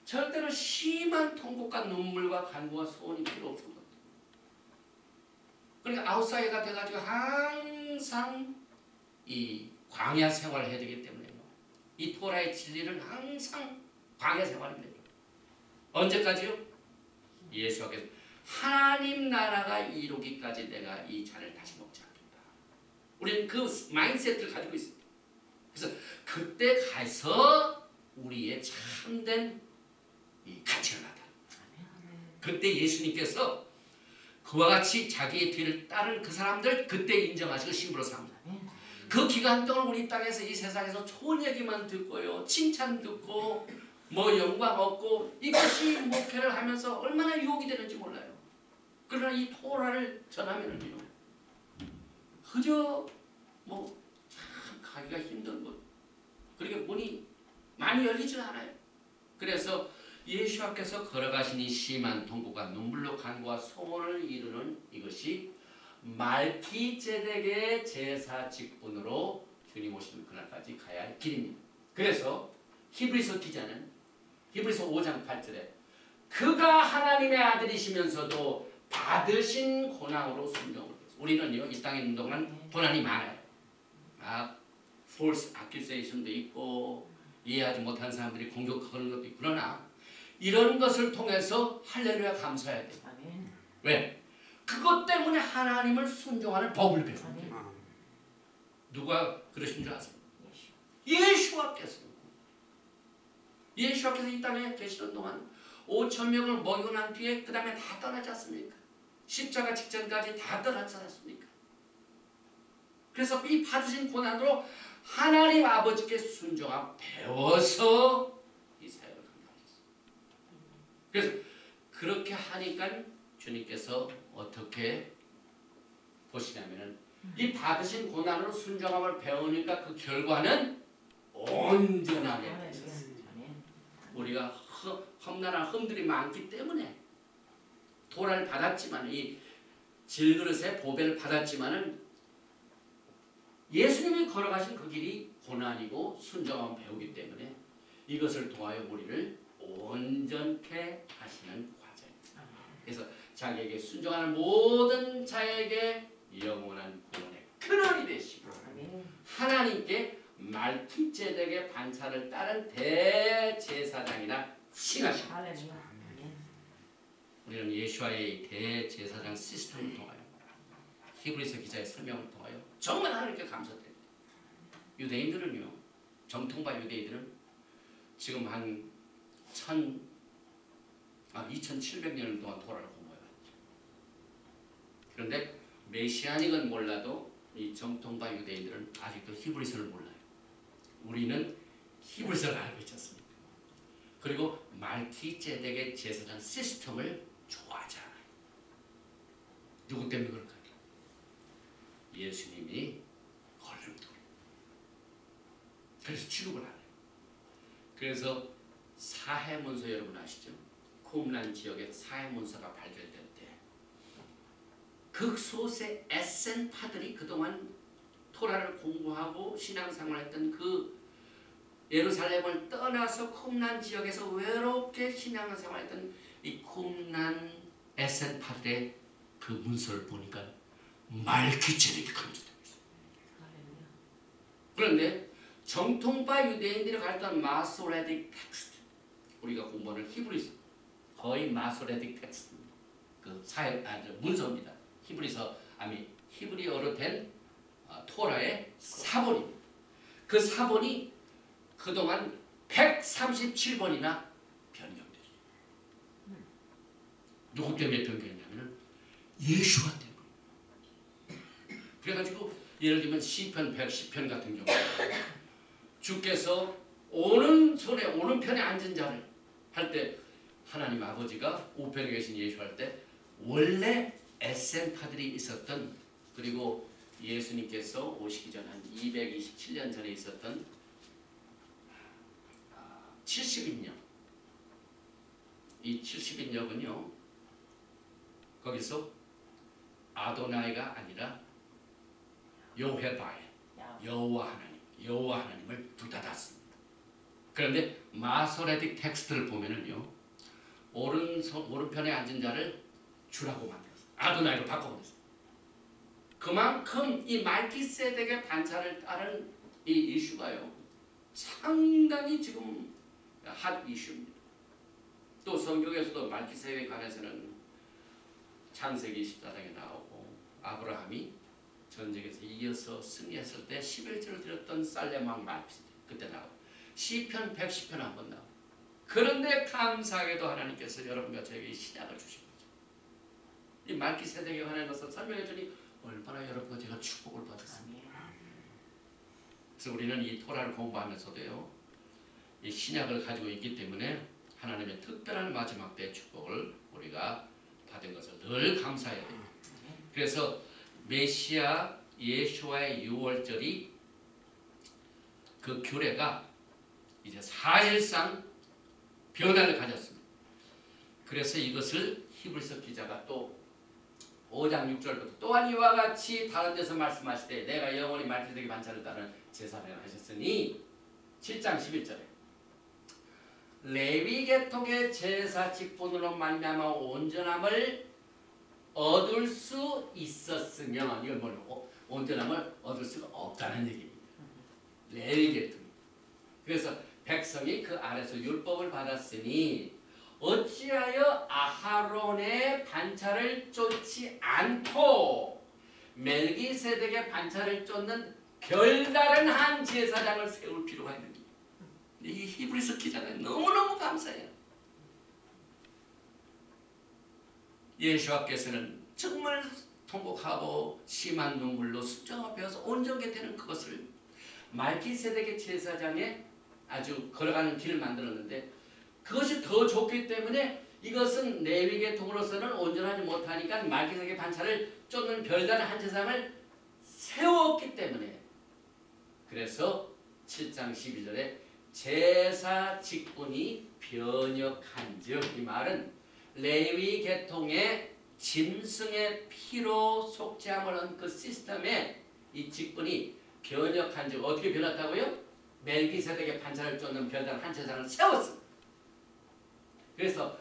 절대로 심한 통곡과 눈물과 간구와 소원이 필요 없을 것 같아요. 그러니까 아웃사이더가 돼가지고 항상 이 광야 생활을 해야 되기 때문에요. 이 토라의 진리는 항상 광야 생활입니다. 언제까지요? 예수께서 하나님 나라가 이루기까지 내가 이 잔을 다시 먹지 않겠다. 우리는 그 마인드셋을 가지고 있습니다. 그래서 그때 가서 우리의 참된 이 가치가 나다. 그때 예수님께서 그와 같이 자기의 뒤를 따른 그 사람들 그때 인정하시고 신부로 삼다. 그 기간 동안 우리 땅에서 이 세상에서 좋은 얘기만 듣고요. 칭찬 듣고 뭐 영광 얻고 이것이 목회를 하면서 얼마나 유혹이 되는지 몰라요. 그러나 이 토라를 전하면은요. 그저 뭐 참 가기가 힘든 것. 그렇게 문이 많이 열리지 않아요. 그래서 예수께서 걸어가시니 심한 통곡과 눈물로 간구와 소원을 이루는 이것이 말기제덱의 제사 직분으로 주님 오시는 그날까지 가야 할 길입니다. 그래서 히브리서 기자는 히브리서 5장 8절에 그가 하나님의 아들이시면서도 받으신 고난으로 순종을 했어요. 우리는요 이 땅에 있는 동안 고난이 많아요. false accusation도 있고 이해하지 못한 사람들이 공격하는 것도 있고 그러나 이런 것을 통해서 할렐루야 감사해야 돼요. 왜? 그것 때문에 하나님을 순종하는 법을 배웁니다. 누가 그러신 줄 아세요? 예수와께서 이 땅에 계시던 동안 5,000명을 먹이고 난 뒤에 그 다음에 다 떠나지 않습니까? 십자가 직전까지 다 떠나지 않습니까? 그래서 이 받으신 고난으로 하나님 아버지께 순종하고 배워서 이 사역을 감당하셨어요. 그래서 그렇게 하니까 주님께서 어떻게 보시냐면은 이 받으신 고난으로 순종함을 배우니까 그 결과는 온전하게 되셨어요. 우리가 험난한 흠들이 많기 때문에 도라를 받았지만 이 질그릇의 보배를 받았지만은 예수님이 걸어가신 그 길이 고난이고 순종함을 배우기 때문에 이것을 통하여 우리를 온전케 하시는 과정입니다. 그래서 자기에게 순종하는 모든 자에게 영원한 구원의 근원이 되시고 하나님께 말기제덱의 반차를 따른 대제사장이라 칭하십니다. 우리는 예수와의 대제사장 시스템을 통하여 히브리서 기자의 설명을 통하여 정말 하나님께 감사드립니다. 유대인들은요 정통파 유대인들은 지금 한 2700년 동안 토라를 공부해왔죠. 그런데 메시아닉은 몰라도 이 정통파 유대인들은 아직도 히브리서를 몰라요. 우리는 히브리서를 알고 있지 않습니까? 그리고 말기제덱의 제사장 시스템을 좋아하지 않아요. 누구 때문에 그럴까요? 예수님이 걸림돌. 그래서 취급을 안 해요. 그래서 사해문서 여러분 아시죠? 쿰란 지역에 사해문서가 발견될 때 극소수의 에센파들이 그동안 토라를 공부하고 신앙생활했던 그 예루살렘을 떠나서 쿰란 지역에서 외롭게 신앙생활했던 이 쿰란 에센파들의 그 문서를 보니까 말기제덱이 강조되고 있어요. 그런데 정통파 유대인들이 가르쳤던 마소레딕 텍스트, 우리가 공부하는 히브리서 거의 마소레딕 텍스트입니다. 그 문서입니다. 히브리어로 된 토라의 사본입니다. 그 사본이 그동안 137번이나 변경됐어요. 누구 때문에 변경했냐면 예수와 때문에. 그래가지고 예를 들면 시편 110편 같은 경우 주께서 오른편에 앉은 자를 할 때 하나님 아버지가 우편에 계신 예수 할 때 원래 에센파들이 있었던 그리고 예수님께서 오시기 전 한 227년 전에 있었던 70인역 이 70인역은요 거기서 아도나이가 아니라 여호와바에 여호와 하나님을 둘 다 닫습니다. 그런데 마소레딕 텍스트를 보면은요 오른편에 앉은 자를 주라고 만들었어요. 아도나이로 바꿔버렸어요. 그만큼 이 말기세덱의 반차를 따른 이 이슈가요 상당히 지금 핫 이슈입니다. 또 성경에서도 말기세덱에 관해서는 창세기 14장에 나오고 아브라함이 전쟁에서 이겨서 승리했을 때 11절을 드렸던 살렘 왕 말기세덱 그때 나오고 시편 110편 한번 나오고 그런데 감사하게도 하나님께서 여러분과 저에게 신약을 주신 거죠. 이 말기세덱에 관한 것을 설명해 주니 얼마나 여러분과 제가 축복을 받았습니다. 그래서 우리는 이 토라를 공부하면서도요 이 신약을 가지고 있기 때문에 하나님의 특별한 마지막 때의 축복을 우리가 받은 것을 늘 감사해야 됩니다. 그래서 메시아 예수와의 유월절이 그 규례가 이제 사실상 변화를 가졌습니다. 그래서 이것을 히브리서 기자가 또 5장 6절부터 또한 이와 같이 다른 데서 말씀하시되 내가 영원히 말기세덱의 반차를 따르는 제사장을 하셨으니 7장 11절에 레위 계통의 제사 직분으로 말미암아 온전함을 얻을 수 있었으면 이건 뭐냐고 온전함을 얻을 수가 없다는 얘기입니다. 레위 계통. 그래서 백성이 그 아래서 율법을 받았으니 어찌하여 아하론의 반차를 쫓지 않고 멜기세덱의 반차를 쫓는 별다른 한 제사장을 세울 필요가 있는지 이 히브리서 기자는 너무너무 감사해요. 예수께서는 정말 통곡하고 심한 눈물로 십자가 앞에서 온전케 되는 그것을 말기세덱의 제사장에 아주 걸어가는 길을 만들었는데 그것이 더 좋기 때문에 이것은 레위 계통으로서는 온전하지 못하니까 말기세덱의 반차를 쫓는 별다른 한 제사장을 세웠기 때문에 그래서 7장 12절에 제사 직분이 변역한즉 이 말은 레위 계통의 짐승의 피로 속죄함을 얻은 그 시스템에 이 직분이 변역한즉 어떻게 변했다고요? 멜기세덱의 반차를 쫓는 별다른 한 제사장을 세웠습니다. 그래서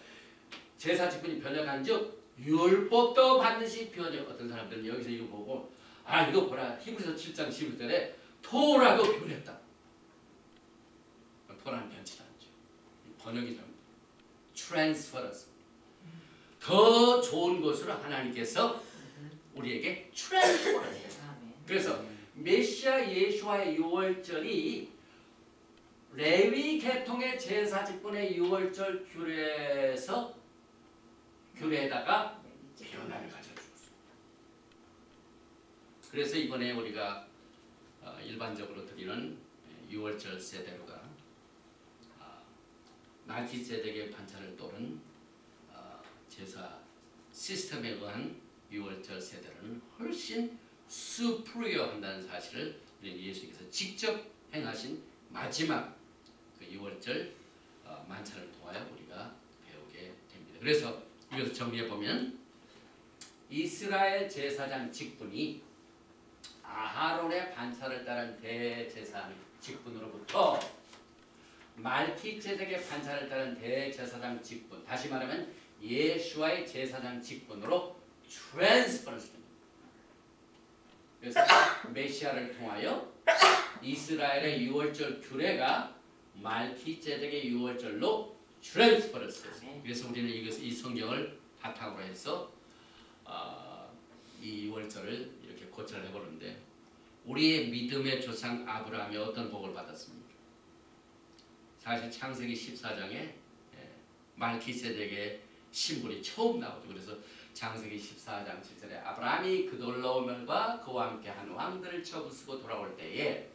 제사 직분이 변역한즉 율법도 반드시 변역. 어떤 사람들은 여기서 이거 보고 아 이거 보라 히브리서 7장 11절에 토라도 변했다. 토라는 변치 않죠. 번역이 됩니다. 트랜스퍼런스. 더 좋은 것으로 하나님께서 우리에게 트랜스퍼를 해요. 그래서 메시아 예수와의 유월절이 레위 계통의 제사 직분의 유월절 규례에다가 변화를 가져주었습니다. 그래서 이번에 우리가 일반적으로 드리는 유월절 세대로가 말기세덱의 반차를 또는 제사 시스템에 의한 유월절 세대로는 훨씬 수프리어 한다는 사실을 예수께서 직접 행하신 마지막 그 유월절 만찬을 통하여 우리가 배우게 됩니다. 그래서 이것을 정리해 보면 이스라엘 제사장 직분이 아하론의 반차를 따른 대제사장 직분으로부터 말기세덱의 반차를 따른 대제사장 직분, 다시 말하면 예수와의 제사장 직분으로 트랜스퍼런스 됩니다. 그래서 메시아를 통하여 이스라엘의 유월절 규례가 말기세덱의 유월절로 트랜스퍼런스 됐습니다. 그래서 우리는 이 성경을 바탕으로 해서 이 유월절을 이렇게 고찰을 해보는데 우리의 믿음의 조상 아브라함이 어떤 복을 받았습니까? 사실 창세기 14장에 말기세덱의 신분이 처음 나오죠. 그래서 창세기 14장 7절에 아브라함이 그 놀라움과 그와 함께 한 왕들을 쳐부수고 돌아올 때에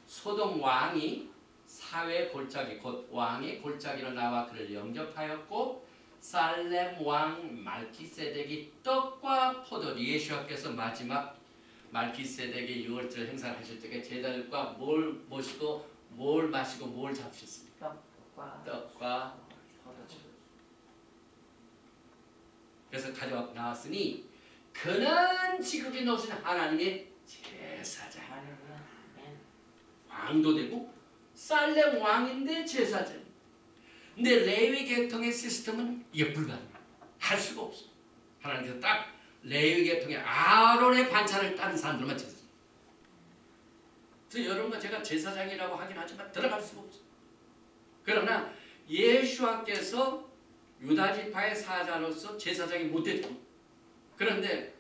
소돔 왕이 사회 골짜기 곧 왕의 골짜기로 나와 그를 영접하였고 살렘 왕 말기세덱이 떡과 포도주 예수께서 마지막 말기세덱의 유월절 행사를 하실 때에 제자들과 뭘 모시고 뭘 마시고 뭘 잡수셨습니까? 떡과 포도주. 그래서 가져 나왔으니 그는 지극히 높으신 하나님의 제사장. 왕도 되고 살렘 왕인데 제사장. 근데 레위 계통의 시스템은 이게 불가능해요. 할 수가 없어. 하나님께서 딱 레위 계통의 아론의 반차를 따른 사람들만 제사장. 그래서 여러분과 제가 제사장이라고 하긴 하지만 들어갈 수가 없어요. 그러나 예수와께서 유다지파의 사자로서 제사장이 못됐죠. 그런데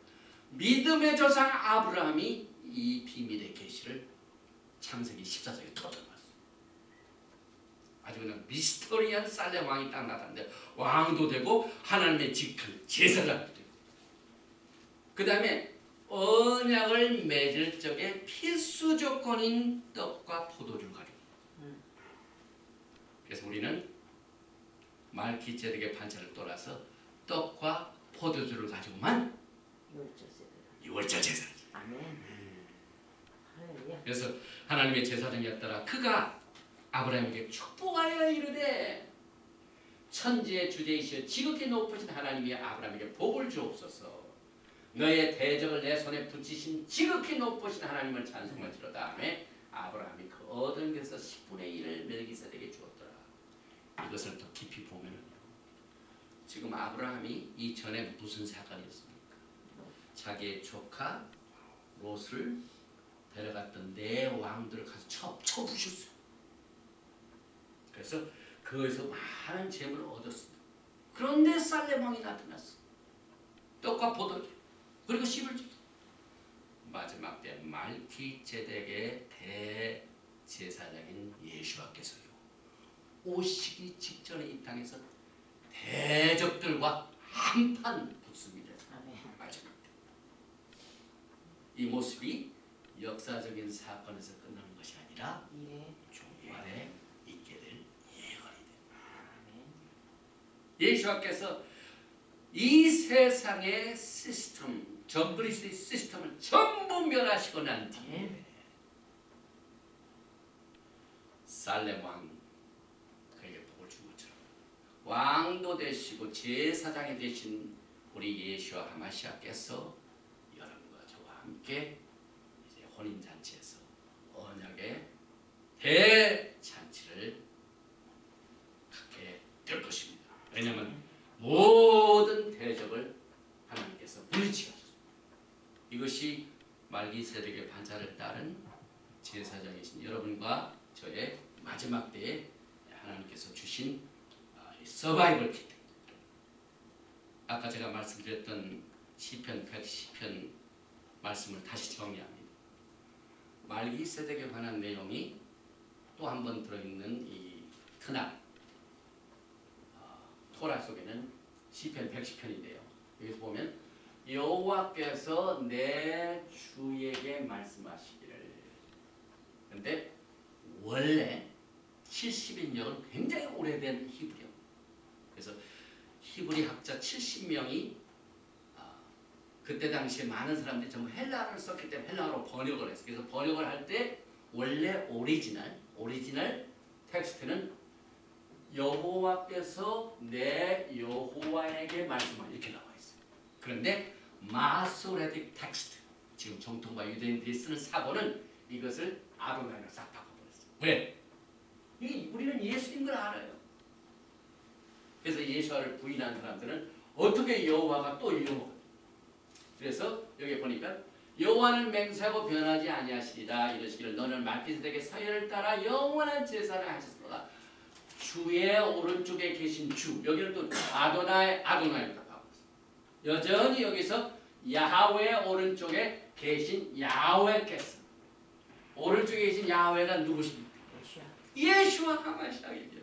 믿음의 조상 아브라함이 이 비밀의 계시를 창세기 14장에 터뜨려놨어요. 아주 그냥 미스터리한 살렘 왕이 딱 나타났는데 왕도 되고 하나님의 직분 제사장도 되고 그 다음에 언약을 맺을 적에 필수 조건인 떡과 포도주를 가지고 그래서 우리는 말기ጼ덱의 반차를 떠나서 떡과 포도주를 가지고만 유월절 제사를 그래서 하나님의 제사장이었더라. 그가 아브라함에게 축복하여 이르되 천지의 주제이시여 지극히 높으신 하나님이 아브라함에게 복을 주옵소서. 너의 대적을 내 손에 붙이신 지극히 높으신 하나님을 찬송할지로다. 다음에 아브라함이 그 얻은 것에서 10분의 1을 멜기세덱에게 주었더라. 이것을 더 깊이 보면은요. 지금 아브라함이 이전에 무슨 사건이었습니까? 자기의 조카 롯을 데려갔던 네 왕들을 가서 쳐부셨어요. 그래서 그것에서 많은 재물을 얻었습니다. 그런데 살렘 왕이 나타났어. 떡과 포도주 그리고 10을 줬어. 마지막 때 말기ጼ덱의 대제사장인 예수와께서요. 오시기 직전에 이 땅에서 대적들과 한판 붙습니다. 마지막 때. 이 모습이 역사적인 사건에서 끝나는 것이 아니라 종말에 있게 될 예언이 됩니다. 예수와께서 이 세상의 시스템, 전그리스의 시스템을 전부 멸하시고 난 뒤에 살렘 왕 그에게 복을 준 것처럼 왕도 되시고 제사장이 되신 우리 예수와 하마시아께서 여러분과 저와 함께 이제 혼인잔치에서 언약의 대잔치를 갖게 될 것입니다. 왜냐하면 모든 대적을 하나님께서 물리치셨습니다. 이것이 말기세덱의 반차를 따른 제사장이신 여러분과 저의 마지막 때에 하나님께서 주신 서바이벌 키트. 아까 제가 말씀드렸던 시편 110편 말씀을 다시 정리합니다. 말기세덱에 관한 내용이 또 한 번 들어있는 이 트낙 토라 속에는 시편 110편인데요. 여기서 보면 여호와께서 내 주에게 말씀하시기를. 근데 원래 70인역은 굉장히 오래된 히브리어. 그래서 히브리 학자 70명이 그때 당시에 많은 사람들이 전부 헬라어를 썼기 때문에 헬라어로 번역을 했어요. 그래서 번역을 할 때 원래 오리지널 텍스트는 여호와께서 내 여호와에게 말씀하라 이렇게 나와 있어요. 그런데 마소레틱 텍스트 지금 정통과 유대인들이 쓰는 사본은 이것을 아도나이로 싹 바꿔버렸어요. 왜? 이게 우리는 예수인 걸 알아요. 그래서 예수를 부인한 사람들은 어떻게 여호와가 또 여호와? 그래서 여기 보니까 여호와는 맹세하고 변하지 아니하시리라 이러시기를 너는 말기세덱의 서열을 따라 영원한 제사를 하셨으나 주의 오른쪽에 계신 주 여기는 또 아도나이로 바꿔 여전히 여기서 야하웨의 오른쪽에 계신 야훼께서 오른쪽에 계신 야훼가 누구십니까? 예수와 하마시아이죠.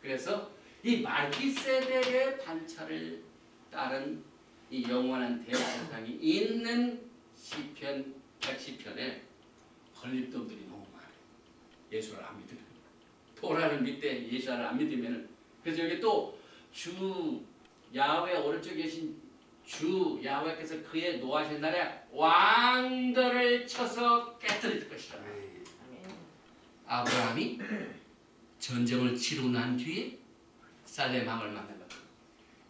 그래서 이 말기세덱의 반차를 따른 이 영원한 대제사장이 있는 시편 110편에 걸림돌들이 너무 많아요. 예수를 안 믿으면 토라를 믿되 예수를 안 믿으면 그래서 여기 또 주 야훼 오른쪽에 계신 주 야훼께서 그의 노하신 날에 왕들을 쳐서 깨뜨릴 것이다. 아브라함이 전쟁을 치르고 난 뒤에 살렘 왕을 만난 것.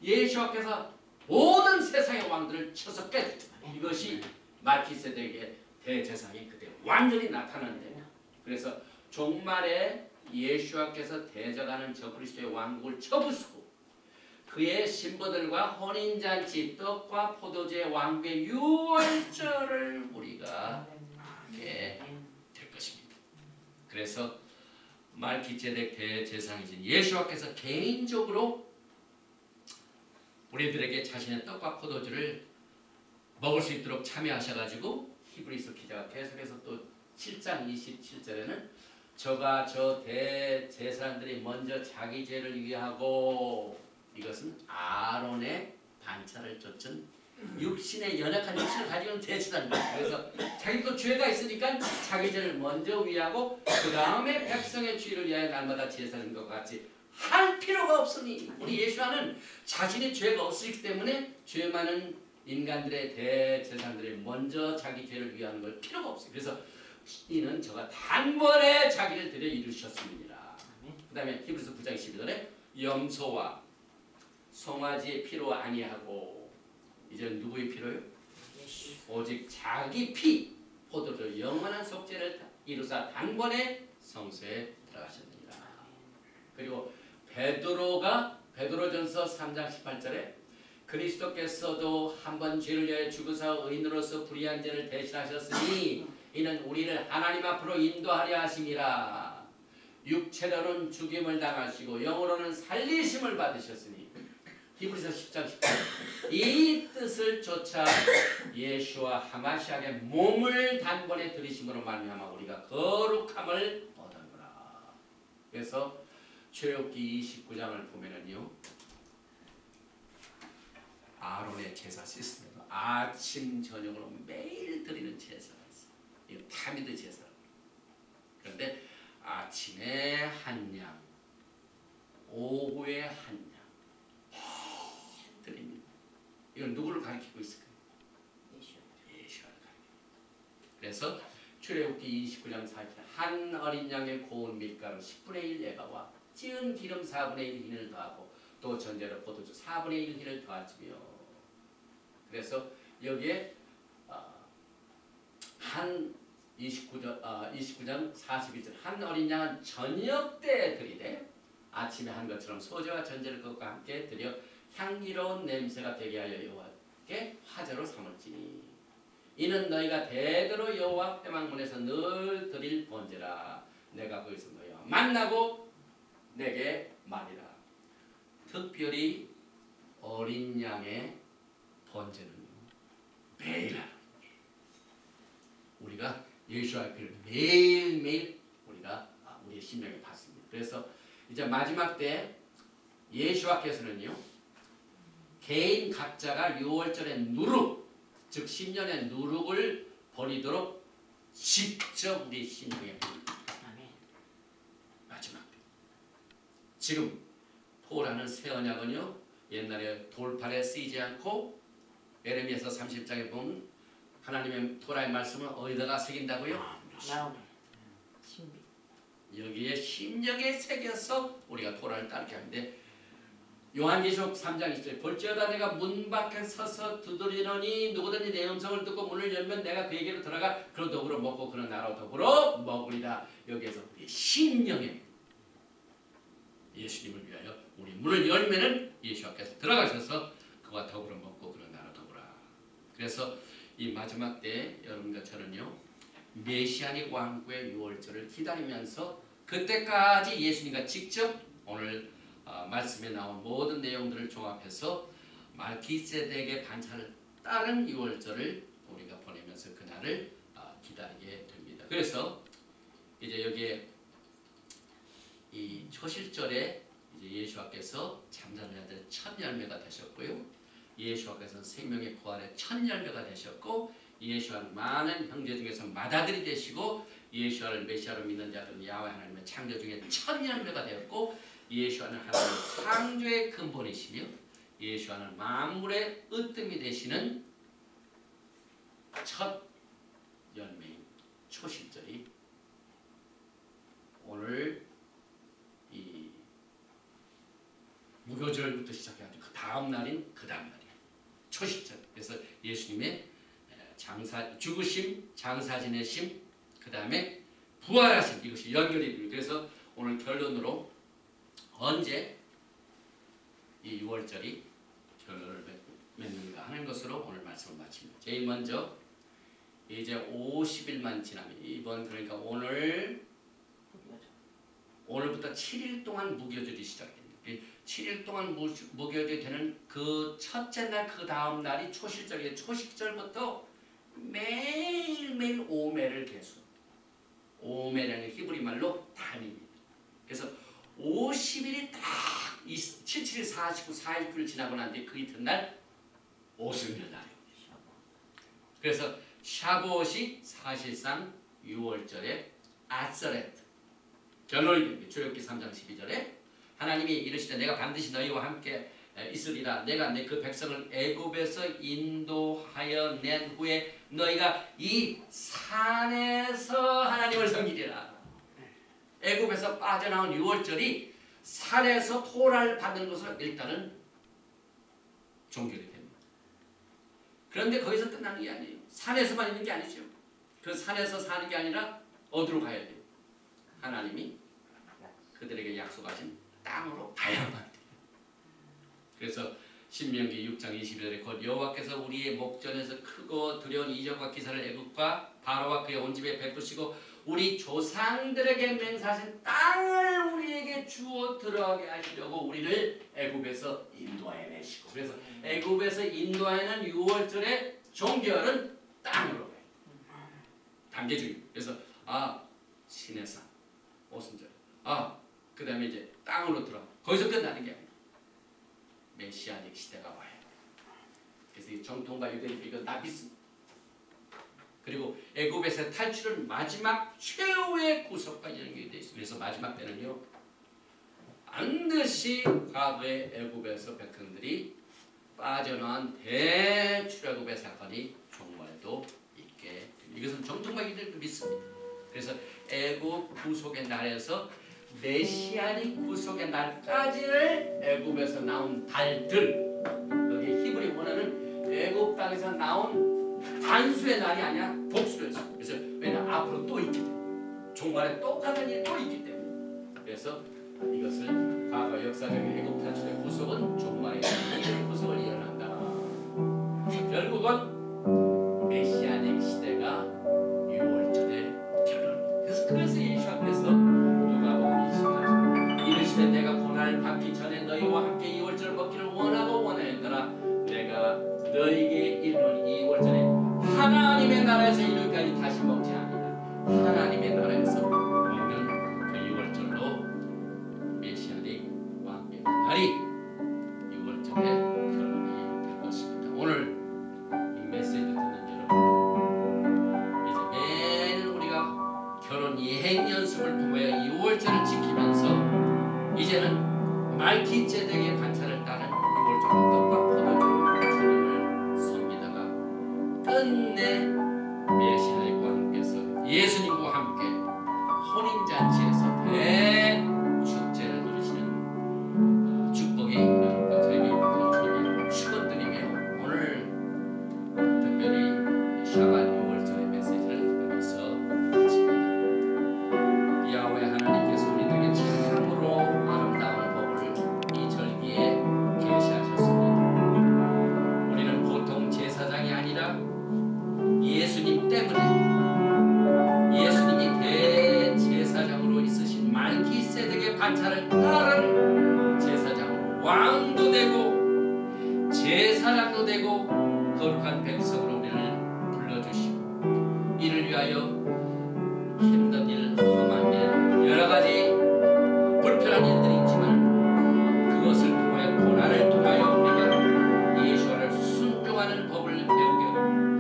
예수께서 모든 세상의 왕들을 쳐서 깨뜨렸다. 이것이 말기세덱의 대제사장이 그때 완전히 나타났는데 그래서 종말에 예수께서 대적하는 저 그리스도의 왕국을 쳐부수고 그의 신부들과 혼인잔치 떡과 포도주의 왕국의 유월절을 우리가 함께 말기ጼ덱 대제사장이신 예수와께서 개인적으로 우리들에게 자신의 떡과 포도주를 먹을 수 있도록 참여하셔가지고 히브리서 기자가 계속해서 또 7장 27절에는 저가 저 대제사장들이 먼저 자기 죄를 위하고 이것은 아론의 반차를 쫓은 육신의 연약한 육신을 가지고 있는 대제사장입니다. 그래서 자기도 죄가 있으니까 자기 죄를 먼저 위하고 그 다음에 백성의 죄를 위하여 날마다 제사는 것과 같이 할 필요가 없으니 우리 예수와는 자신의 죄가 없기 때문에 죄 많은 인간들의 대제사장들이 먼저 자기 죄를 위하는 걸 필요가 없어요. 그래서 이는 저가 단번에 자기를 들여 이루셨습니다. 그 다음에 히브리서 9장 12절에 염소와 송아지의 피로 아니하고 이제 누구의 피로요? 오직 자기 피 포도주 영원한 속죄를 이루사 단번에 성소에 들어가셨느니라. 그리고 베드로전서 3장 18절에 그리스도께서도 한 번 죄를 위하여 죽으사 의인으로서 불의한 죄를 대신하셨으니 이는 우리를 하나님 앞으로 인도하려 하심이라. 육체로는 죽임을 당하시고 영으로는 살리심을 받으셨으니 히브리서 10장 10절 이 뜻을 쫓아 예수와 하마시아의 몸을 단번에 들이심으로 말미암아 우리가 거룩함을 얻었노라. 그래서 출애굽기 29장을 보면은요 아론의 제사 시스템 아침 저녁으로 매일 드리는 제사가 있어요. 이거 타미드 제사. 그런데 아침에 한 양, 오후에 한 양 드립니다. 이건 누구를 가리키고 있을까요? 예수를 가리킵니다. 그래서 출애굽기 29장 4절 한 어린 양의 고운 밀가루 10분의 1 에바와 찌은 기름 4분의 1 흰을 더하고 또 전제로 포도주 4분의 1 흰을 더하시며 그래서 여기에 한 29장 41절 한 어린 양은 저녁 때 드리되 아침에 한 것처럼 소재와 전제를 그것과 함께 드려 향기로운 냄새가 되게 하여 여호와께 화제로 삼을지니 이는 너희가 대대로 여호와 회막문에서 늘 드릴 번제라. 내가 거기서 너희와 만나고 내게 말이라. 특별히 어린 양의 번제는 매일 하는 거예요. 우리가 예수와 피를 매일매일 우리가 우리의 심령에 받습니다. 그래서 이제 마지막 때 예수와께서는요 개인 각자가 6월절의 누룩 즉 10년의 누룩을 버리도록 직접 우리 심령에 봅니다. 마지막 때 지금 토라는 새 언약은요 옛날에 돌판에 쓰이지 않고 에레미야서 30장에 보면 하나님의 토라의 말씀을 어디다가 새긴다고요? 여기에 심령에 새겨서 우리가 토라를 따르게 하는데 요한계시록 3장 20절 볼지어다 내가 문 밖에 서서 두드리노니 누구든지 내 음성을 듣고 문을 열면 내가 그에게로 들어가 그로 더불어 먹고 그는 나로 더불어 먹으리라. 여기에서 우리 심령에 예수님을 위하여 우리 문을 열면은 예수께서 들어가셔서 그와 더불어 먹고 그는 나로 더불어. 그래서 이 마지막 때 여러분과 저는요 메시아닉 왕국의 6월절을 기다리면서 그때까지 예수님과 직접 오늘 말씀에 나온 모든 내용들을 종합해서 말기세덱의 반차를 따른 6월절을 우리가 보내면서 그날을 기다리게 됩니다. 그래서 이제 여기에 이 초실절에 이제 예수와께서 잠자는 자들 첫 열매가 되셨고요. 예수와께서는 생명의 부활의 첫 열매가 되셨고 예수와는 많은 형제 중에서 맏아들이 되시고 예수와를 메시아로 믿는 자들은 야훼 하나님의 창조 중에 첫 열매가 되었고 예수와는 하나님의 창조의 근본이시며 예수와는 만물의 으뜸이 되시는 첫 열매인 초실절이 오늘 이 무교절부터 시작해가지고 그 다음 날인 그 다음 날이에요. 초실절. 그래서 예수님의 죽으심, 장사 지내심, 그 다음에 부활하심 이것이 연결이 됩니다. 그래서 오늘 결론으로 언제 이 6월절이 결론을 맺는가 하는 것으로 오늘 말씀을 마칩니다. 제일 먼저 이제 50일만 지나면 이번 그러니까 오늘 오늘부터 7일 동안 무교절이 시작됩니다. 7일 동안 무교절이 되는 그 첫째 날, 그 다음 날이 초실절이에요. 초실절부터 매일매일 오매를 계속. 오매라는 히브리 말로 단입니다. 그래서 50일이 딱 77일, 49, 49일 지나고 난 뒤에 그 이튿날 오순절날이에요. 그래서 샤보옷이 사실상 6월절의 아서레트 결론이 됩니다. 출애굽기 3장 12절에 하나님이 이르시되 내가 반드시 너희와 함께 있으리라. 내가 그 백성을 애굽에서 인도하여 낸 후에 너희가 이 산에서 하나님을 섬기리라. 애굽에서 빠져나온 6월절이 산에서 토라를 받는 것으로 일단은 종결이 됩니다. 그런데 거기서 끝나는 게 아니에요. 산에서만 있는 게 아니죠. 그 산에서 사는 게 아니라 어디로 가야 돼요? 하나님이 그들에게 약속하신 땅으로 가야만 돼요. 그래서 신명기 6장 22절에 곧 여호와께서 우리의 목전에서 크고 두려운 이적과 기사를 애굽과 바로와 그의 온 집에 베푸시고 우리 조상들에게 맹세하신 땅을 우리에게 주어 들어가게 하시려고 우리를 애굽에서 인도하여 내시고, 그래서 애굽에서 인도하여는 6월절의 종결은 땅으로 가요. 단계 중입니다. 그래서 시내산 오순절, 그 다음에 이제 땅으로 들어가. 거기서 끝나는 게 아니에요. 메시아닉 시대가 와요. 그래서 이 정통과 유대인이 이거 다 믿습니다. 그리고 애굽에서 탈출은 마지막 최후의 구속과 연결이 되어 있습니다. 그래서 마지막 때는요, 반드시 과거의 애굽에서 백성들이 빠져나온 대출애굽의 사건이 종말에도 있게 됩니다. 이것은 정통과 유대인도 믿습니다. 그래서 애굽 구속의 날에서 메시아닉 구속의 날까지를 애굽에서 나온 달들, 여기 히브리 원어는 애굽 땅에서 나온 단수의 날이 아니라 복수로 했어요. 그래서 왜냐하면 앞으로 또 있기 때문에, 종말에 똑같은 일이 또 있기 때문에. 그래서 이것을 과거 역사적인 애굽 탈출의 구속은 종말의 구속을 일어난다. 결국은 메시아닉 시대가 6월절의 결론. 그래서 예수께서 이르시되 내가 고난을 받기 전에 너희와 함께 2월절을 먹기를 원하고 원하였더라. 내가 너희에게 이르노니 2월절에 하나님의 나라에서 이르기까지 다시 먹지 아니라 하나님의 나라에서 먹는 그 6월절로 메시아닉 왕의 날이 6월절의 결론이 될 것입니다. 오늘 이 메시지 듣는 여러분, 이제 매년 우리가 결혼 예행 연습을 통하여 2월절을 지키면서 이제는 말기제덱의 관찰을 따른 6월절로 떡과 포도주로 주님을 섬기다가 끝내 메시아의 왕께서 예수님과 함께 혼인잔치에서 대축제를 누리시는 축복이 여러분과 저에게 있기를 주님을 축원드리며 오늘 특별히 샤bat 6월절의 메시지를 드리면서 마칩니다. 야훼 하나님께서 우리들에게 참으로 아름다운 법을 이 절기에 계시하셨습니다. 우리는 보통 제사장이 아니라 예수님 때문에, 예수님이 대제사장으로 있으신 말기세덱의 관찰을 따른 제사장으로 왕도 되고 제사장도 되고 거룩한 백성으로 우리를 불러주시고, 이를 위하여 힘든 일, 험한 일, 여러 가지 불편한 일들이 있지만 그것을 통하여, 고난을 통하여 우리가 예수를 순종하는 법을 배우게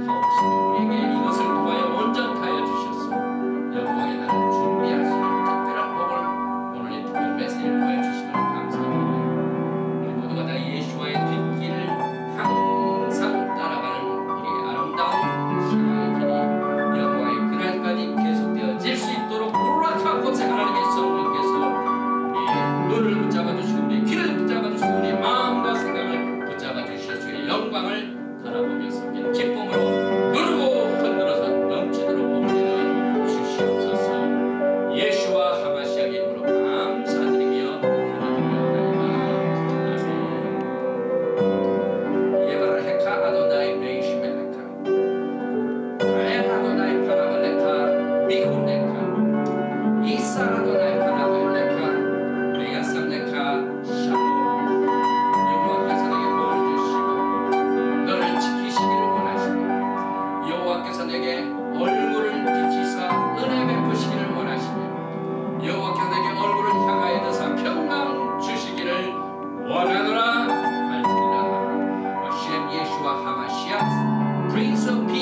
하옵시며 우리에게 이것을 통하여 온전케 하여 주셨으며 영광의 날을 준비할 수 있는 특별한 법을 오늘 이 특별 메시지를 통하여 주시면 감사합니다. 우리 모두가 다 예수와의 뒷길을 항상 따라가는 우리의 Prince of Peace